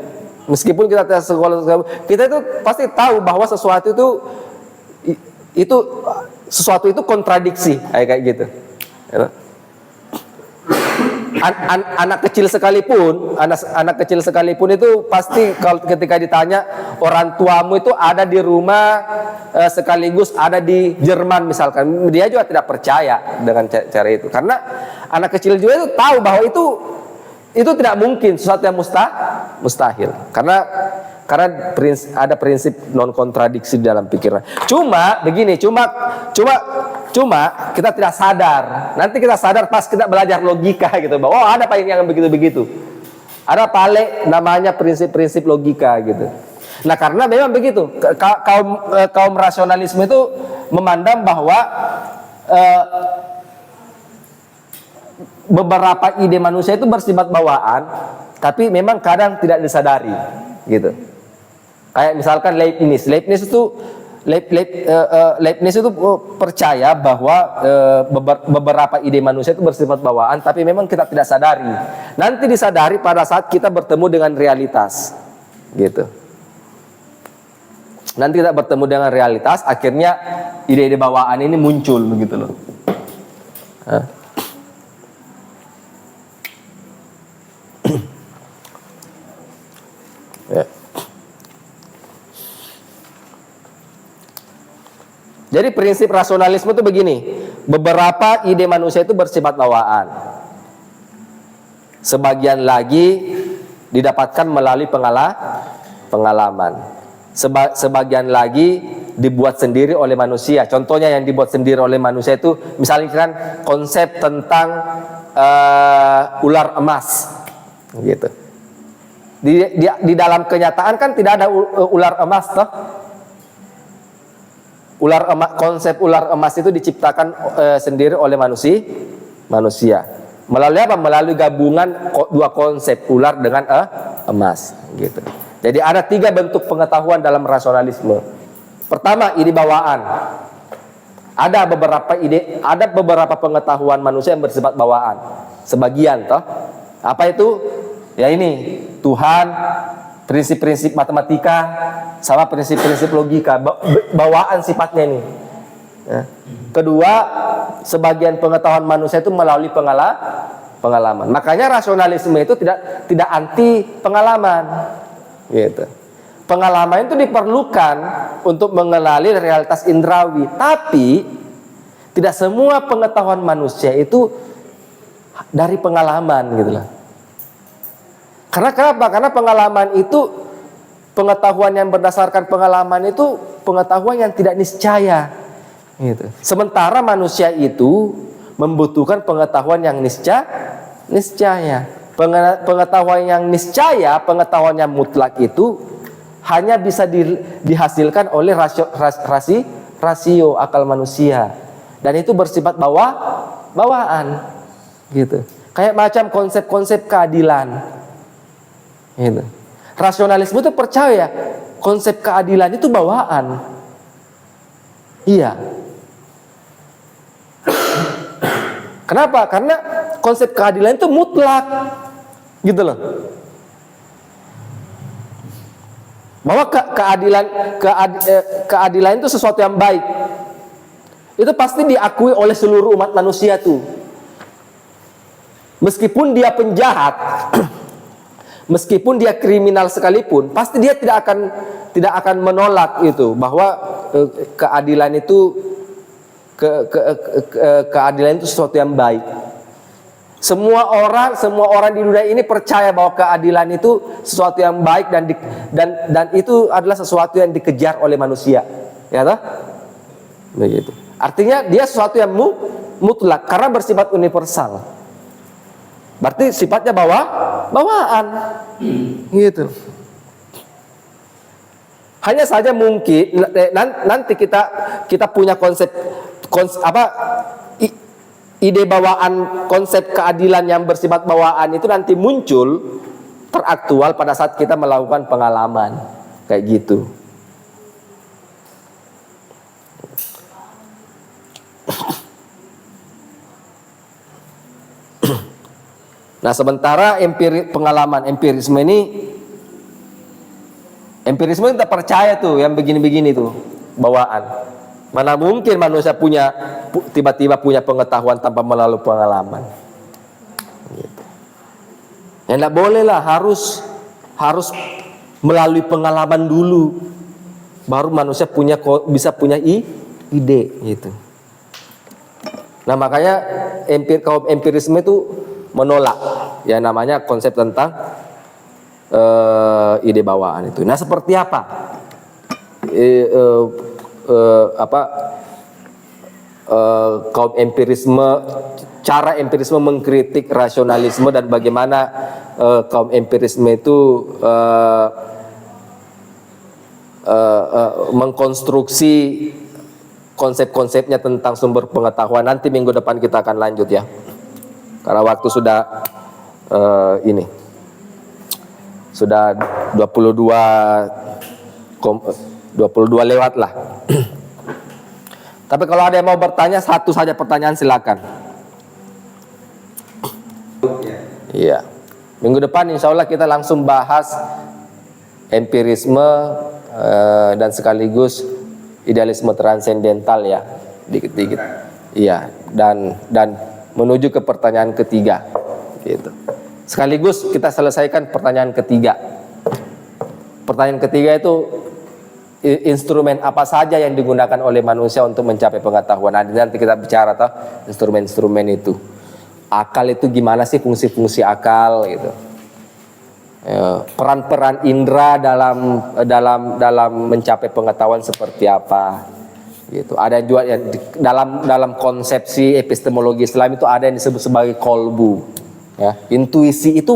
kita itu pasti tahu bahwa sesuatu itu kontradiksi, kayak gitu. Anak kecil sekalipun itu pasti kalau ketika ditanya orang tuamu itu ada di rumah sekaligus ada di Jerman misalkan, dia juga tidak percaya dengan cara itu, karena anak kecil juga itu tahu bahwa itu tidak mungkin, sesuatu yang mustahil, karena ada prinsip non kontradiksi dalam pikiran. Cuma kita tidak sadar. Nanti kita sadar pas kita belajar logika gitu, bahwa ada apa yang begitu-begitu. Ada paling namanya prinsip-prinsip logika gitu. Nah, karena memang begitu. Kaum rasionalisme itu memandang bahwa beberapa ide manusia itu bersifat bawaan, tapi memang kadang tidak disadari gitu. Kayak misalkan Leibniz itu percaya bahwa beberapa ide manusia itu bersifat bawaan, tapi memang kita tidak sadari. Nanti disadari pada saat kita bertemu dengan realitas, gitu. Nanti kita bertemu dengan realitas, akhirnya ide-ide bawaan ini muncul, begitu loh. Ya. Jadi prinsip rasionalisme itu begini, beberapa ide manusia itu bersifat bawaan, sebagian lagi didapatkan melalui pengalaman. Sebagian lagi dibuat sendiri oleh manusia. Contohnya yang dibuat sendiri oleh manusia itu misalnya kan konsep tentang ular emas gitu. Di dalam kenyataan kan tidak ada ular emas toh. Konsep ular emas itu diciptakan sendiri oleh manusia. Melalui apa? Melalui gabungan dua konsep, ular dengan emas gitu. Jadi ada 3 bentuk pengetahuan dalam rasionalisme. Pertama, ide bawaan. Ada beberapa pengetahuan manusia yang bersifat bawaan. Sebagian toh. Apa itu? Ya ini, Tuhan, prinsip-prinsip matematika, sama prinsip-prinsip logika, bawaan sifatnya ini. Ya. Kedua, sebagian pengetahuan manusia itu melalui pengalaman. Makanya rasionalisme itu tidak anti pengalaman. Gitu. Pengalaman itu diperlukan untuk mengenali realitas indrawi, tapi tidak semua pengetahuan manusia itu dari pengalaman gitu lah. Karena kenapa? Karena pengalaman itu, pengetahuan yang berdasarkan pengalaman itu pengetahuan yang tidak niscaya gitu. Sementara manusia itu membutuhkan pengetahuan yang niscaya. Pengetahuan yang niscaya, pengetahuan yang mutlak itu hanya bisa dihasilkan oleh rasio akal manusia, dan itu bersifat bawaan gitu. Kayak macam konsep-konsep keadilan gitu. Rasionalisme itu percaya konsep keadilan itu bawaan. Iya. Kenapa? Karena konsep keadilan itu mutlak, gitu loh. Bahwa keadilan itu sesuatu yang baik, itu pasti diakui oleh seluruh umat manusia tuh. Meskipun dia penjahat, meskipun dia kriminal sekalipun, pasti dia tidak akan menolak itu, bahwa keadilan itu keadilan itu sesuatu yang baik. Semua orang di dunia ini percaya bahwa keadilan itu sesuatu yang baik, dan itu adalah sesuatu yang dikejar oleh manusia, ya toh? Begitu. Artinya dia sesuatu yang mutlak karena bersifat universal. Berarti sifatnya bawaan. Gitu. Hanya saja mungkin nanti kita punya ide bawaan, konsep keadilan yang bersifat bawaan itu nanti muncul teraktual pada saat kita melakukan pengalaman kayak gitu. Nah, sementara empirisme kita percaya tuh yang begini-begini tuh bawaan. Mana mungkin manusia tiba-tiba punya pengetahuan tanpa melalui pengalaman. Gitu. Ya enggak boleh lah, harus melalui pengalaman dulu, baru manusia bisa punya ide gitu. Nah, makanya kaum empirisme itu menolak ya namanya konsep tentang ide bawaan itu. Nah, seperti apa? Kaum empirisme, cara empirisme mengkritik rasionalisme, dan bagaimana kaum empirisme itu mengkonstruksi konsep-konsepnya tentang sumber pengetahuan. Nanti minggu depan kita akan lanjut ya, karena waktu sudah sudah 22 lewat lah. Tapi kalau ada yang mau bertanya, satu saja pertanyaan silakan. Iya. Minggu depan insya Allah kita langsung bahas empirisme dan sekaligus idealisme transendental ya, dikit-dikit. Iya. Dan menuju ke pertanyaan ketiga, gitu. Sekaligus kita selesaikan pertanyaan ketiga. Pertanyaan ketiga itu instrumen apa saja yang digunakan oleh manusia untuk mencapai pengetahuan. Nanti kita bicara toh instrumen-instrumen itu. Akal itu gimana sih, fungsi-fungsi akal gitu. peran-peran indera dalam mencapai pengetahuan seperti apa gitu. Ada juga yang dalam konsepsi epistemologi Islam itu ada yang disebut sebagai kolbu ya. Intuisi itu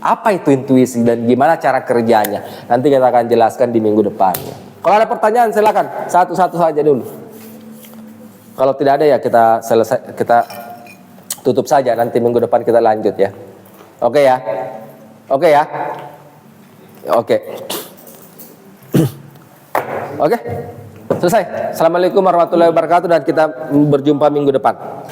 apa itu intuisi dan gimana cara kerjanya, nanti kita akan jelaskan di minggu depan ya. Kalau ada pertanyaan silakan satu-satu saja dulu. Kalau tidak ada ya kita tutup saja, nanti minggu depan kita lanjut ya. Oke ya. Oke ya. Oke. Oke. Selesai. Assalamualaikum warahmatullahi wabarakatuh dan kita berjumpa minggu depan.